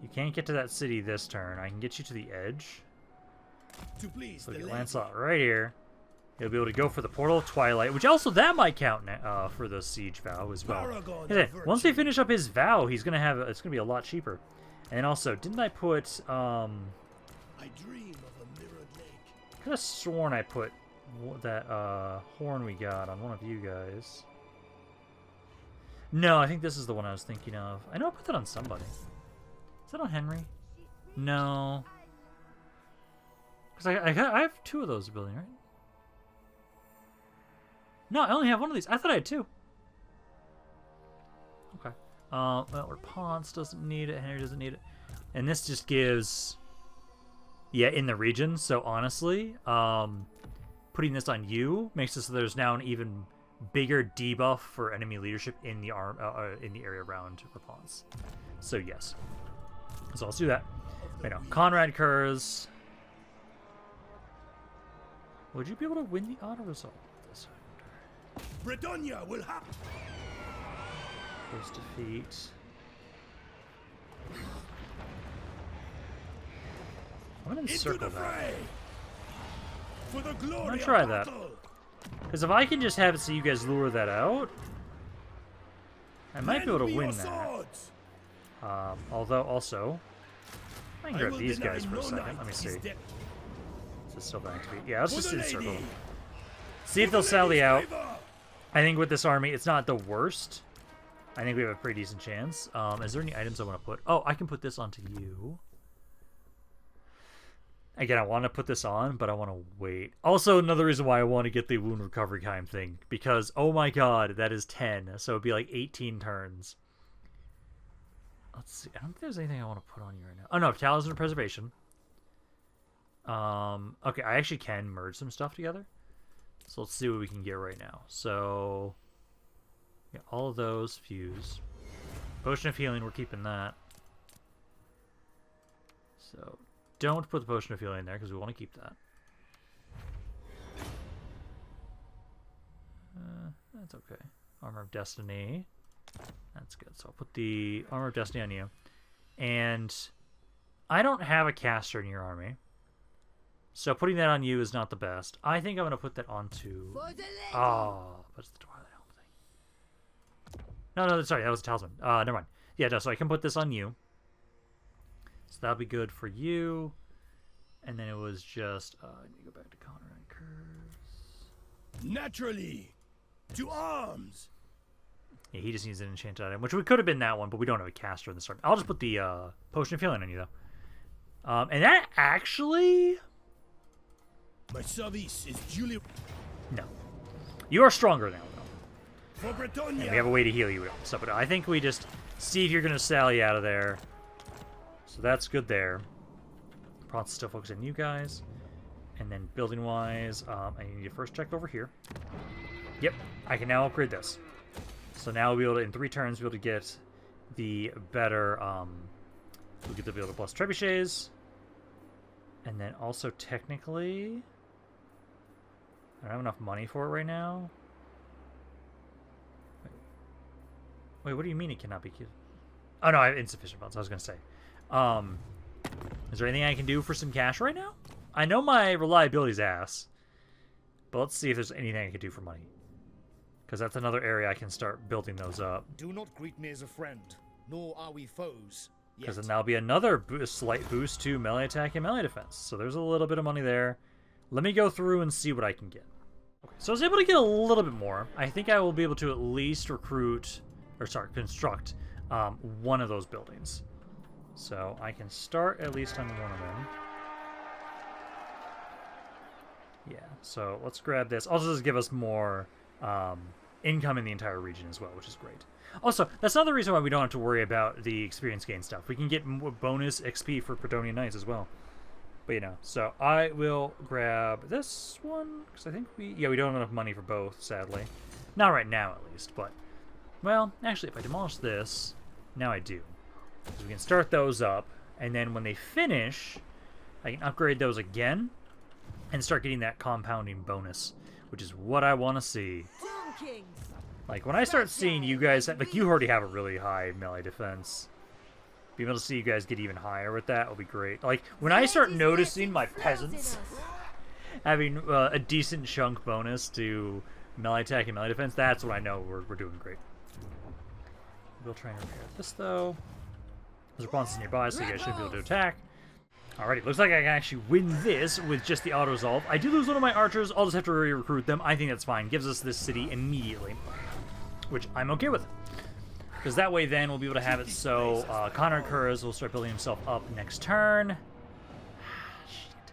You can't get to that city this turn. I can get you to the edge. To please So the get lady. Lancelot right here. He'll be able to go for the Portal of Twilight, which also that might count for the siege vow as well. Paragon Yeah, of once they virtue. finish up his vow, he's gonna have it's gonna be a lot cheaper. And also, didn't I put I dream of a mirrored lake. I could have sworn I put that horn we got on one of you guys. No, I think this is the one I was thinking of. I know I put that on somebody. Is that on Henry? No. Because I have 2 of those building, right? No, I only have one of these. I thought I had 2. Okay. Well, Repanse doesn't need it. Henry doesn't need it. And this just gives... Yeah, in the region. So honestly, putting this on you makes it so there's now an even bigger debuff for enemy leadership in the area around Repanse. So yes. So let's do that. Wait, no. Conrad Kurz. Would you be able to win the auto result with this? Bretonnia will have. Post defeat. I'm gonna Into encircle the that. fray. For the glory gonna try of that. battle. Because if I can just have it so you guys lure that out, I might be able to Lend me win your that. swords. Although, also, I can I grab will these deny guys for no a second. knight Let me his see. debt. Is it still going to be? Yeah, let's For just the encircle lady. them. See if For they'll the sally lady's out. favor. I think with this army, it's not the worst. I think we have a pretty decent chance. Is there any items I want to put? Oh, I can put this onto you. Again, I want to put this on, but I want to wait. Also, another reason why I want to get the wound recovery time thing, because, oh my god, that is 10, so it'd be like 18 turns. Let's see, I don't think there's anything I want to put on you right now. Oh no, Talisman of Preservation. Okay, I actually can merge some stuff together. So let's see what we can get right now. So, yeah, all of those fuse. Potion of Healing, we're keeping that. So, don't put the Potion of Healing in there because we want to keep that. That's okay. Armor of Destiny. That's good. So I'll put the Armor of Destiny on you. And I don't have a caster in your army. So putting that on you is not the best. I think I'm going to put that onto... Oh, but it's the Twilight Helm thing. No, sorry, that was a Talisman. Never mind. Yeah, no, so I can put this on you. So that'll be good for you. And then it was just... I need to go back to Connor and Curse. Naturally! To arms! Yeah, he just needs an enchanted item, which we could have been that one, but we don't have a caster in the start. I'll just put the Potion of Healing on you, though. And that actually... My service is duly... No. You are stronger now, though. For Bretonia! And we have a way to heal you and stuff, but I think we just see if you're going to sally out of there. So that's good there. Probably still focus on you guys. And then building-wise, I need to first check over here. Yep, I can now upgrade this. So now we'll be able to, in 3 turns, we'll be able to get the better, we'll get to be able to plus trebuchets. And then also, technically, I don't have enough money for it right now. Wait, what do you mean it cannot be killed? Oh no, I have insufficient funds, I was going to say. Is there anything I can do for some cash right now? I know my reliability's ass. But let's see if there's anything I can do for money. Because that's another area I can start building those up. Do not greet me as a friend, nor are we foes. Because then that'll be another slight boost to melee attack and melee defense. So there's a little bit of money there. Let me go through and see what I can get. Okay, so I was able to get a little bit more. I think I will be able to at least construct one of those buildings. So I can start at least on one of them. Yeah, so let's grab this. Also, this give us more income in the entire region as well, which is great. Also, that's another reason why we don't have to worry about the experience gain stuff. We can get bonus XP for Bretonian Knights as well. But, you know, so I will grab this one, because I think we don't have enough money for both, sadly. Not right now, at least, but... Well, actually, if I demolish this, now I do. So we can start those up, and then when they finish, I can upgrade those again, and start getting that compounding bonus, which is what I want to see. Like, when I start seeing you guys... Like, you already have a really high melee defense. Being able to see you guys get even higher with that will be great. Like, when I start noticing my peasants having a decent chunk bonus to melee attack and melee defense, that's when I know we're doing great. We'll try and repair this, though. There's responses nearby, so you guys should be able to attack. Alrighty, looks like I can actually win this with just the auto-resolve. I do lose one of my archers, I'll just have to re-recruit them. I think that's fine. Gives us this city immediately, which I'm okay with. Because that way then we'll be able to have it so Connor Kurz will start building himself up next turn. Shit.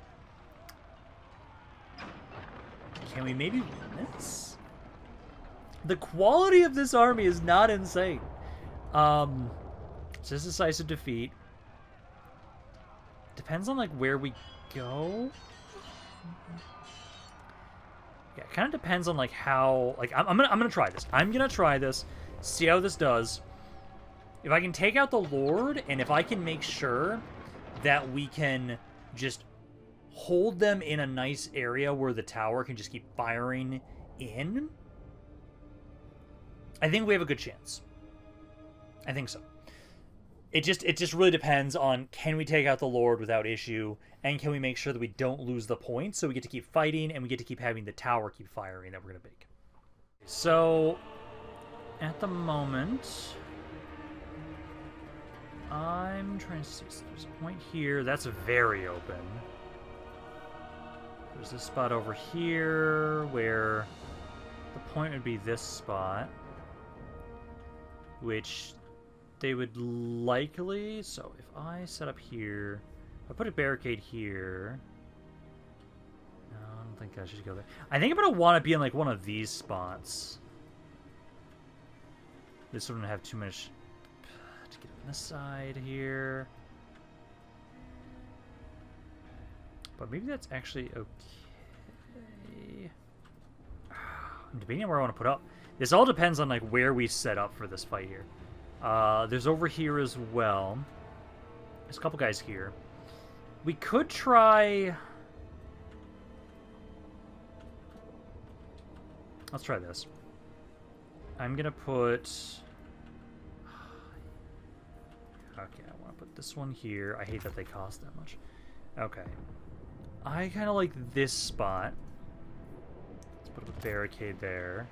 Can we maybe win this? The quality of this army is not insane. It's just decisive defeat. Depends on, like, where we go. Yeah, it kind of depends on, like, how... Like, I'm gonna try this. I'm gonna try this, see how this does. If I can take out the Lord, and if I can make sure that we can just hold them in a nice area where the tower can just keep firing in, I think we have a good chance. I think so. It just really depends on, can we take out the Lord without issue, and can we make sure that we don't lose the points, so we get to keep fighting, and we get to keep having the tower keep firing that we're going to make. So, at the moment, I'm trying to see, so there's a point here, that's very open. There's this spot over here, where the point would be this spot. which they would likely... So if I set up here... I put a barricade here... No, I don't think I should go there. I think I'm going to want to be in like one of these spots. This wouldn't have too much to get on this side here. But maybe that's actually okay. I'm debating where I want to put up. This all depends on like where we set up for this fight here. There's over here as well. There's a couple guys here. We could try... Let's try this. I'm gonna put... Okay, I want to put this one here. I hate that they cost that much. Okay. I kind of like this spot. Let's put up a barricade there.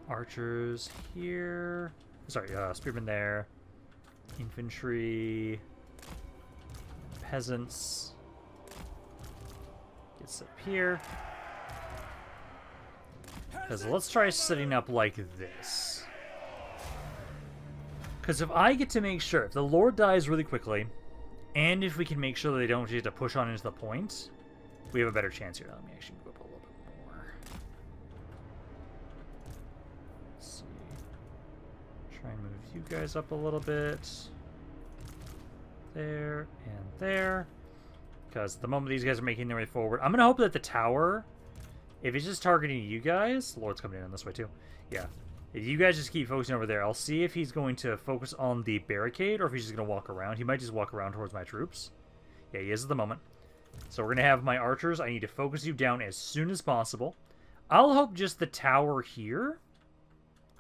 Archers here. Sorry, spearmen there. Infantry. Peasants. Get set up here. Because let's try setting up like this. Because if I get to make sure, if the Lord dies really quickly, and if we can make sure that they don't get to push on into the point, we have a better chance here. Let me actually move up a little bit more. Let's see. Try and move you guys up a little bit. There and there. Because at the moment these guys are making their way forward, I'm going to hope that the tower, if it's just targeting you guys, Lord's coming in on this way too. Yeah. If you guys just keep focusing over there, I'll see if he's going to focus on the barricade or if he's just going to walk around. He might just walk around towards my troops. Yeah, he is at the moment. So we're going to have my archers. I need to focus you down as soon as possible. I'll hope just the tower here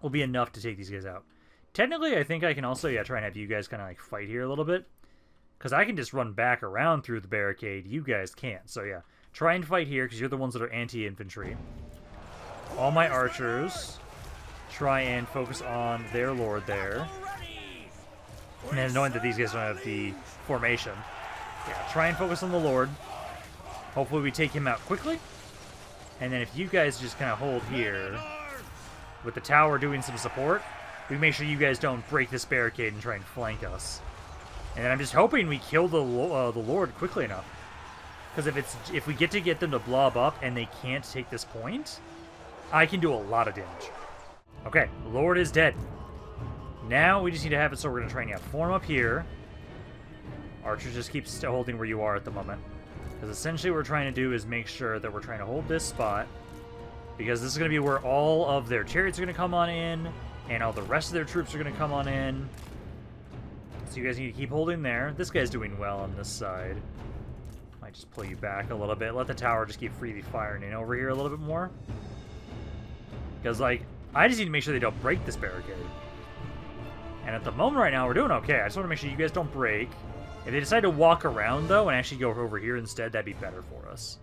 will be enough to take these guys out. Technically, I think I can also, try and have you guys kind of like fight here a little bit. Because I can just run back around through the barricade. You guys can't. So yeah, try and fight here because you're the ones that are anti-infantry. All my archers... Try and focus on their lord there. And knowing that these guys don't have the formation. Yeah, try and focus on the lord. Hopefully we take him out quickly. And then if you guys just kind of hold here, with the tower doing some support, we make sure you guys don't break this barricade and try and flank us. And then I'm just hoping we kill the lord quickly enough. Because if we get them to blob up and they can't take this point, I can do a lot of damage. Okay, Lord is dead. Now we just need to have it so we're going to try and form up here. Archers just keep holding where you are at the moment. Because essentially what we're trying to do is make sure that we're trying to hold this spot. Because this is going to be where all of their chariots are going to come on in. And all the rest of their troops are going to come on in. So you guys need to keep holding there. This guy's doing well on this side. Might just pull you back a little bit. Let the tower just keep freely firing in over here a little bit more. Because, like... I just need to make sure they don't break this barricade. And at the moment right now, we're doing okay. I just want to make sure you guys don't break. If they decide to walk around, though, and actually go over here instead, that'd be better for us.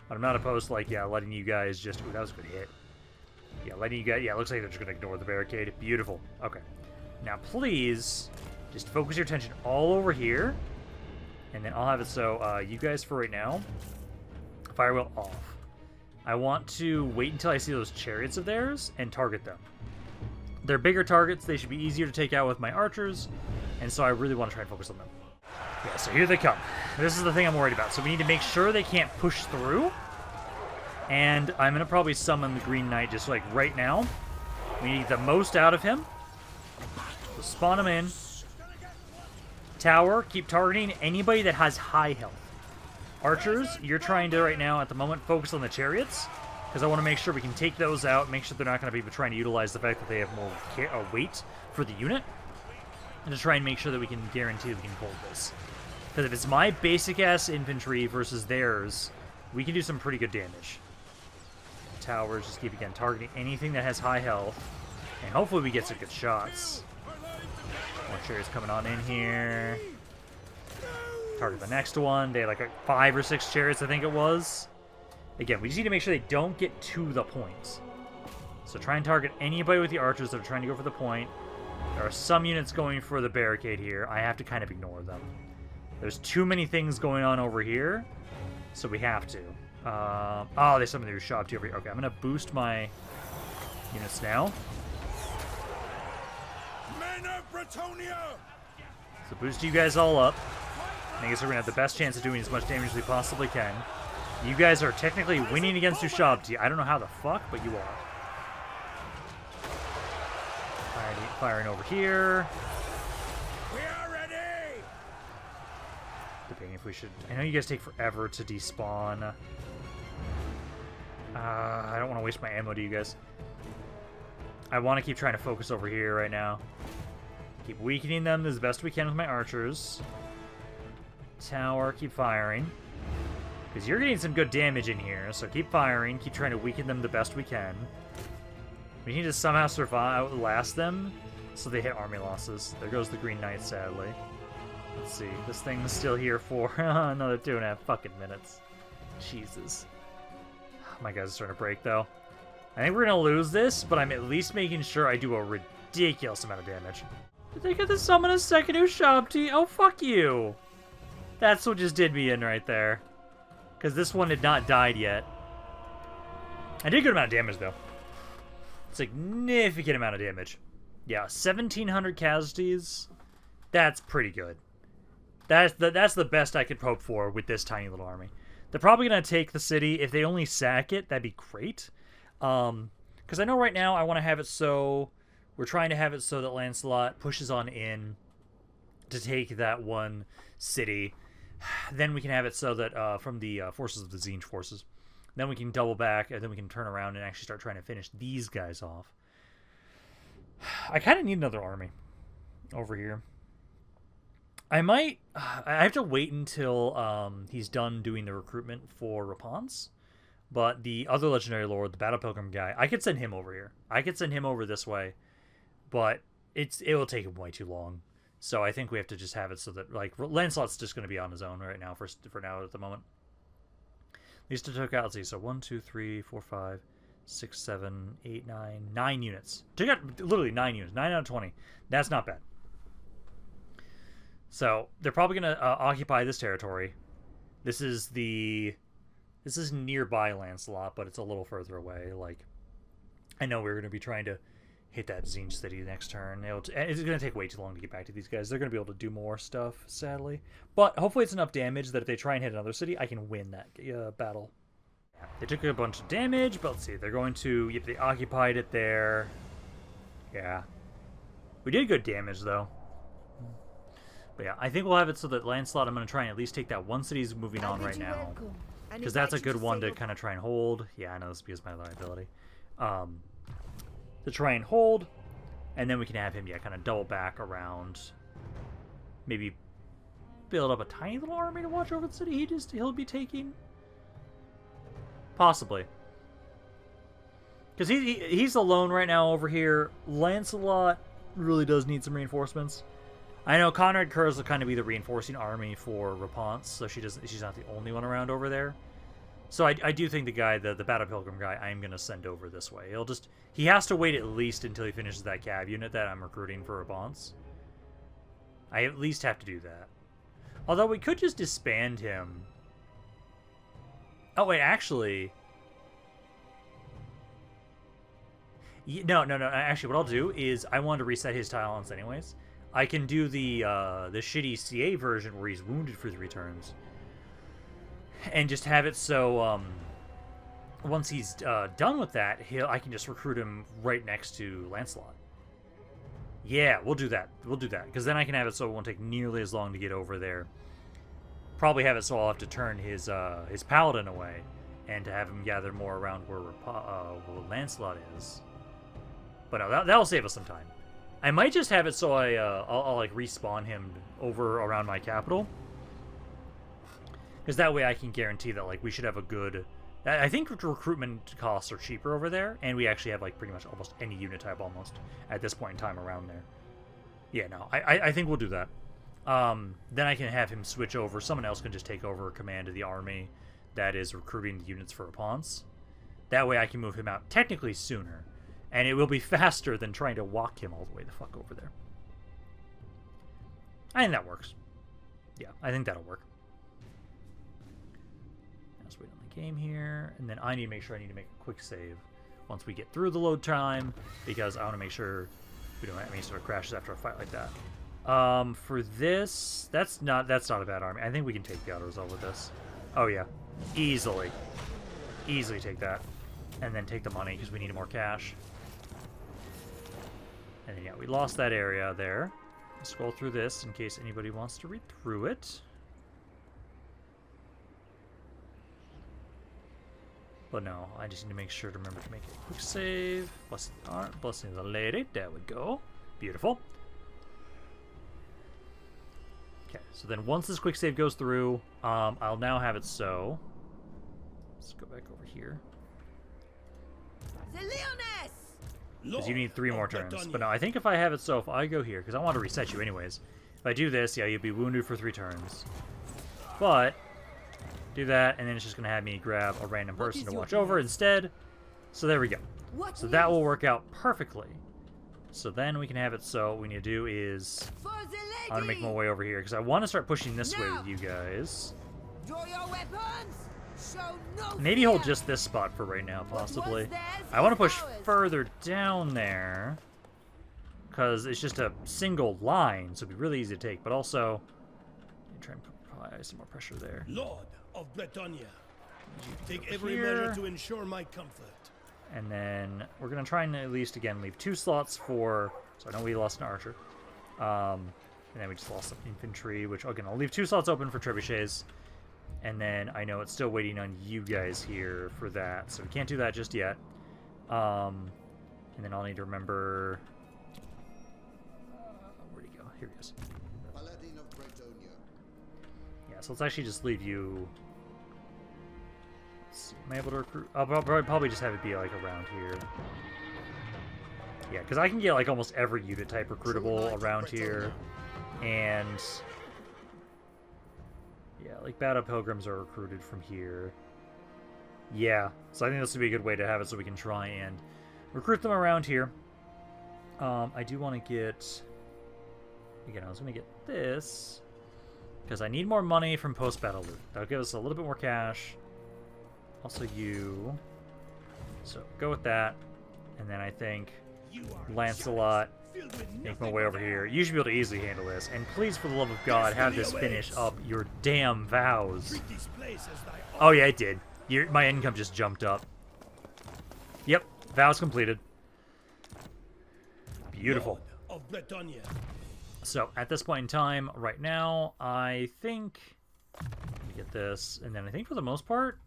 But I'm not opposed to, like, letting you guys just... Ooh, that was a good hit. Yeah, letting you guys... Yeah, it looks like they're just going to ignore the barricade. Beautiful. Okay. Now, please, just focus your attention all over here. And then I'll have it so, you guys, for right now, fire wheel off. I want to wait until I see those chariots of theirs and target them. They're bigger targets. They should be easier to take out with my archers. And so I really want to try and focus on them. Yeah, so here they come. This is the thing I'm worried about. So we need to make sure they can't push through. And I'm going to probably summon the Green Knight just like right now. We need the most out of him. So spawn him in. Tower, keep targeting anybody that has high health. Archers, you're trying to, right now, at the moment, focus on the chariots, because I want to make sure we can take those out, make sure they're not going to be trying to utilize the fact that they have more weight for the unit, and to try and make sure that we can guarantee we can hold this. Because if it's my basic-ass infantry versus theirs, we can do some pretty good damage. Towers, just keep, again, targeting anything that has high health, and hopefully we get some good shots. More chariots coming on in here. Target the next one. They had like 5 or 6 chariots, I think it was. Again, we just need to make sure they don't get to the point. So try and target anybody with the archers that are trying to go for the point. There are some units going for the barricade here. I have to kind of ignore them. There's too many things going on over here, so we have to. Oh, there's something to shop to over here. Okay, I'm going to boost my units now. So boost you guys all up. I guess we're gonna have the best chance of doing as much damage as we possibly can. You guys are technically winning against Ushabti. I don't know how the fuck, but you are. Firing over here. We are ready. Debating if we should. I know you guys take forever to despawn. I don't want to waste my ammo to you guys. I want to keep trying to focus over here right now. Keep weakening them as best we can with my archers. Tower, keep firing. Because you're getting some good damage in here, so keep firing. Keep trying to weaken them the best we can. We need to somehow survive, outlast them, so they hit army losses. There goes the Green Knight, sadly. Let's see. This thing's still here for another 2.5 fucking minutes. Jesus. My guys are starting to break, though. I think we're going to lose this, but I'm at least making sure I do a ridiculous amount of damage. Did they get to summon a second Ushabti? Oh, fuck you. That's what just did me in right there. Because this one had not died yet. I did a good amount of damage, though. Significant amount of damage. Yeah, 1,700 casualties. That's pretty good. That's the best I could hope for with this tiny little army. They're probably going to take the city. If they only sack it, that'd be great. Because I know right now I want to have it so... We're trying to have it so that Lancelot pushes on in to take that one city. Then we can have it so that from the forces of the Zinj forces. Then we can double back, and then we can turn around and actually start trying to finish these guys off. I kind of need another army over here. I have to wait until he's done doing the recruitment for Repanse. But the other legendary lord, the Battle Pilgrim guy, I could send him over here. I could send him over this way. But it will take him way too long. So I think we have to just have it so that, like, Lancelot's just going to be on his own right now for now at the moment. At least it took out, let's see, so 1, 2, 3, 4, 5, 6, 7, 8, 9, 9 units. Took out literally 9 units, 9 out of 20. That's not bad. So they're probably going to occupy this territory. This is nearby Lancelot, but it's a little further away. Like, I know we're going to be trying to hit that Zinj city next turn. It's going to take way too long to get back to these guys. They're going to be able to do more stuff, sadly. But hopefully it's enough damage that if they try and hit another city, I can win that battle. Yeah, they took a bunch of damage, but let's see. They're going to... Yep, they occupied it there. Yeah. We did good damage, though. But yeah, I think we'll have it so that Lancelot, I'm going to try and at least take that one city he's moving on right now. Because that's a good one to kind of try and hold. Yeah, I know this is because of my liability. To try and hold, and then we can have him, yeah, kind of double back around. Maybe build up a tiny little army to watch over the city he'll be taking. Possibly. Because he's alone right now over here. Lancelot really does need some reinforcements. I know Conrad Kurz will kind of be the reinforcing army for Repanse, so she's not the only one around over there. So I do think the guy, the Battle Pilgrim guy, I'm going to send over this way. He has to wait at least until he finishes that cav unit that I'm recruiting for Repanse. I at least have to do that. Although we could just disband him. Oh, wait, actually... No. Actually, what I'll do is I want to reset his talents anyways. I can do the shitty CA version where he's wounded for 3 turns. And just have it so once he's done with that, I can just recruit him right next to Lancelot. Yeah, we'll do that. Because then I can have it so it won't take nearly as long to get over there. Probably have it so I'll have to turn his paladin away and to have him gather more around where Lancelot is. But no, that'll save us some time. I might just have it so I'll like respawn him over around my capital. Because that way I can guarantee that, like, we should have a good... I think recruitment costs are cheaper over there, and we actually have, like, pretty much almost any unit type almost at this point in time around there. Yeah, no, I think we'll do that. Then I can have him switch over. Someone else can just take over command of the army that is recruiting the units for Repanse. That way I can move him out technically sooner, and it will be faster than trying to walk him all the way the fuck over there. I think that works. Yeah, I think that'll work. Wait on the game here, and then I need to make sure I make a quick save once we get through the load time, because I want to make sure We don't have any sort of crashes after a fight like that. For this, that's not a bad army. I think we can take the auto resolve with this. Oh yeah, easily take that, and then take the money because we need more cash. And then yeah, we lost that area there. Scroll through this in case anybody wants to read through it. But no, I just need to make sure to remember to make a quick save. Blessing of the lady. There we go. Beautiful. Okay, so then once this quick save goes through, I'll now have it so. Let's go back over here. The Lyonesse! Because you need 3 more turns. But no, I think if I have it so, if I go here, because I want to reset you anyways. If I do this, yeah, you'll be wounded for 3 turns. But do that, and then it's just going to have me grab a random person to watch over instead. So there we go. So that will work out perfectly. So then we can have it so what we need to do is For the lady! I'm going to make my way over here, because I want to start pushing this way with you guys. Draw your weapons! Show no Maybe fear! hold just this spot for right now, possibly. What was theirs I want to is push ours. further down there, because it's just a single line, so it'd be really easy to take. But also, try and apply some more pressure there. Lord of Bretagne, take every here. measure to ensure my comfort. And then we're going to try and at least, again, leave 2 slots for... So I know we lost an archer. And then we just lost some infantry, which, again, I'll leave 2 slots open for trebuchets. And then I know it's still waiting on you guys here for that, so we can't do that just yet. And then I'll need to remember... where'd he go? Here he is. Paladin of Bretonia. Yeah, so let's actually just leave you... Let's see, am I able to recruit? I'll probably just have it be, like, around here. Yeah, because I can get, like, almost every unit type recruitable around here. And... yeah, like Battle Pilgrims are recruited from here. Yeah, so I think this would be a good way to have it so we can try and recruit them around here. I do want to get... again, I was going to get this, because I need more money from post-battle loot. That'll give us a little bit more cash. Also you. So go with that. And then I think Lancelot, make my way over here. You should be able to easily handle this. And please, for the love of God, have this finish up your damn vows. Treat this place as thy own. Oh yeah, it did. My income just jumped up. Yep, vows completed. Beautiful. Lord of Bretagne. So at this point in time, right now, I think let me get this, and then I think for the most part,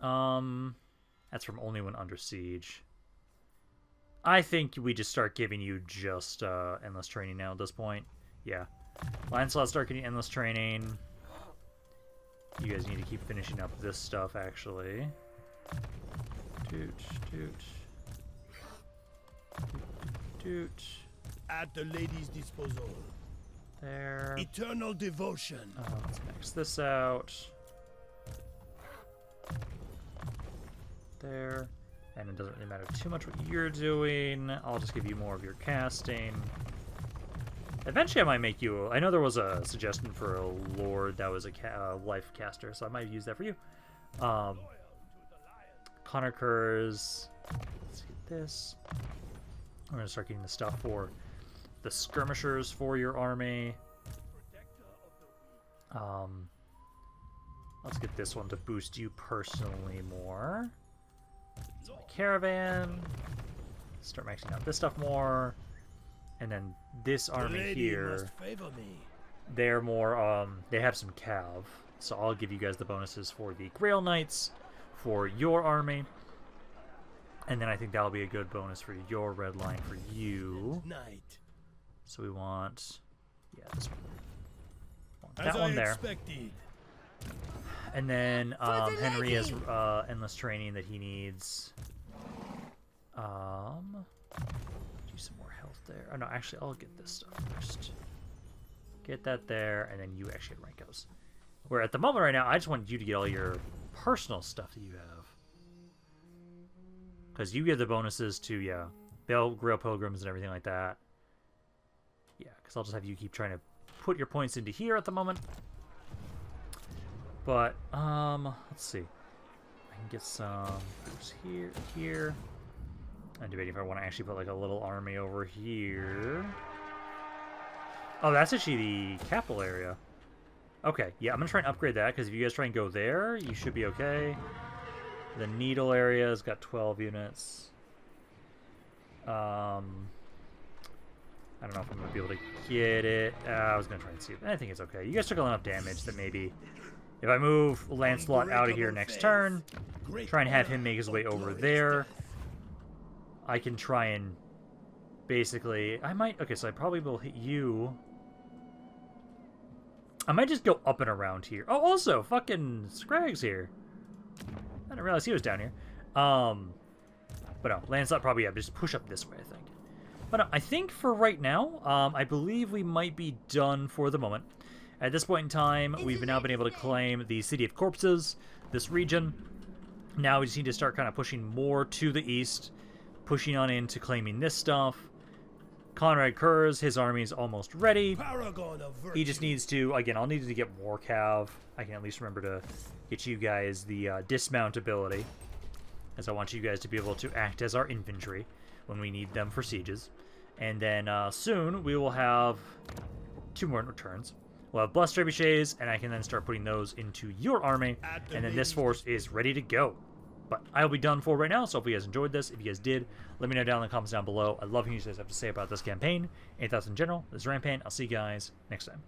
that's from only when under siege. I think we just start giving you just endless training now at this point. Yeah, Lancelot start getting endless training. You guys need to keep finishing up this stuff, actually. Doot, doot. Doot, doot. At the lady's disposal. There. Eternal devotion. Let's max this out. There. And it doesn't really matter too much what you're doing. I'll just give you more of your casting. Eventually I might make you... I know there was a suggestion for a lord that was a life caster, so I might use that for you. Connor Kurz. Let's get this. I'm going to start getting the stuff for the skirmishers for your army. Let's get this one to boost you personally more. So my caravan. Start maxing out this stuff more. And then this army here, they're more, they have some cav. So I'll give you guys the bonuses for the Grail Knights, for your army. And then I think that'll be a good bonus for your red line for you. So we want, yeah, this one. Want that one there. And then Henry has endless training that he needs. Do some more health there. Oh no, actually, I'll get this stuff first. Get that there, and then you actually get rankos. Where at the moment right now, I just want you to get all your personal stuff that you have. Because you get the bonuses to, yeah, Grail Pilgrims and everything like that. Yeah, because I'll just have you keep trying to put your points into here at the moment. But, let's see. I can get some here. I'm debating if I want to actually put like a little army over here. Oh, that's actually the capital area. Okay, yeah, I'm gonna try and upgrade that because if you guys try and go there, you should be okay. The needle area's got 12 units. I don't know if I'm gonna be able to get it. I was gonna try and see. I think it's okay. You guys took enough damage that maybe if I move Lancelot out of here next turn, try and have him make his way over there, I can try and basically... I might... Okay, so I probably will hit you. I might just go up and around here. Oh, also, fucking Scragg's here. I didn't realize he was down here. But no, Lancelot probably, yeah, just push up this way, I think. But no, I think for right now, I believe we might be done for the moment. At this point in time, we've now been able to claim the City of Corpses, this region. Now we just need to start kind of pushing more to the east, pushing on into claiming this stuff. Conrad Kurz, his army's almost ready. Paragon of virtue. He just needs to, again, I'll need to get more cav. I can at least remember to get you guys the dismount ability, as I want you guys to be able to act as our infantry when we need them for sieges. And then soon we will have 2 more turns. We'll have Blessed Trebuchets, and I can then start putting those into your army, and then this force is ready to go. But I'll be done for right now, so if you guys enjoyed this, if you guys did, let me know down in the comments down below. I love hearing what you guys have to say about this campaign, and thoughts in general. This is Rampaned. I'll see you guys next time.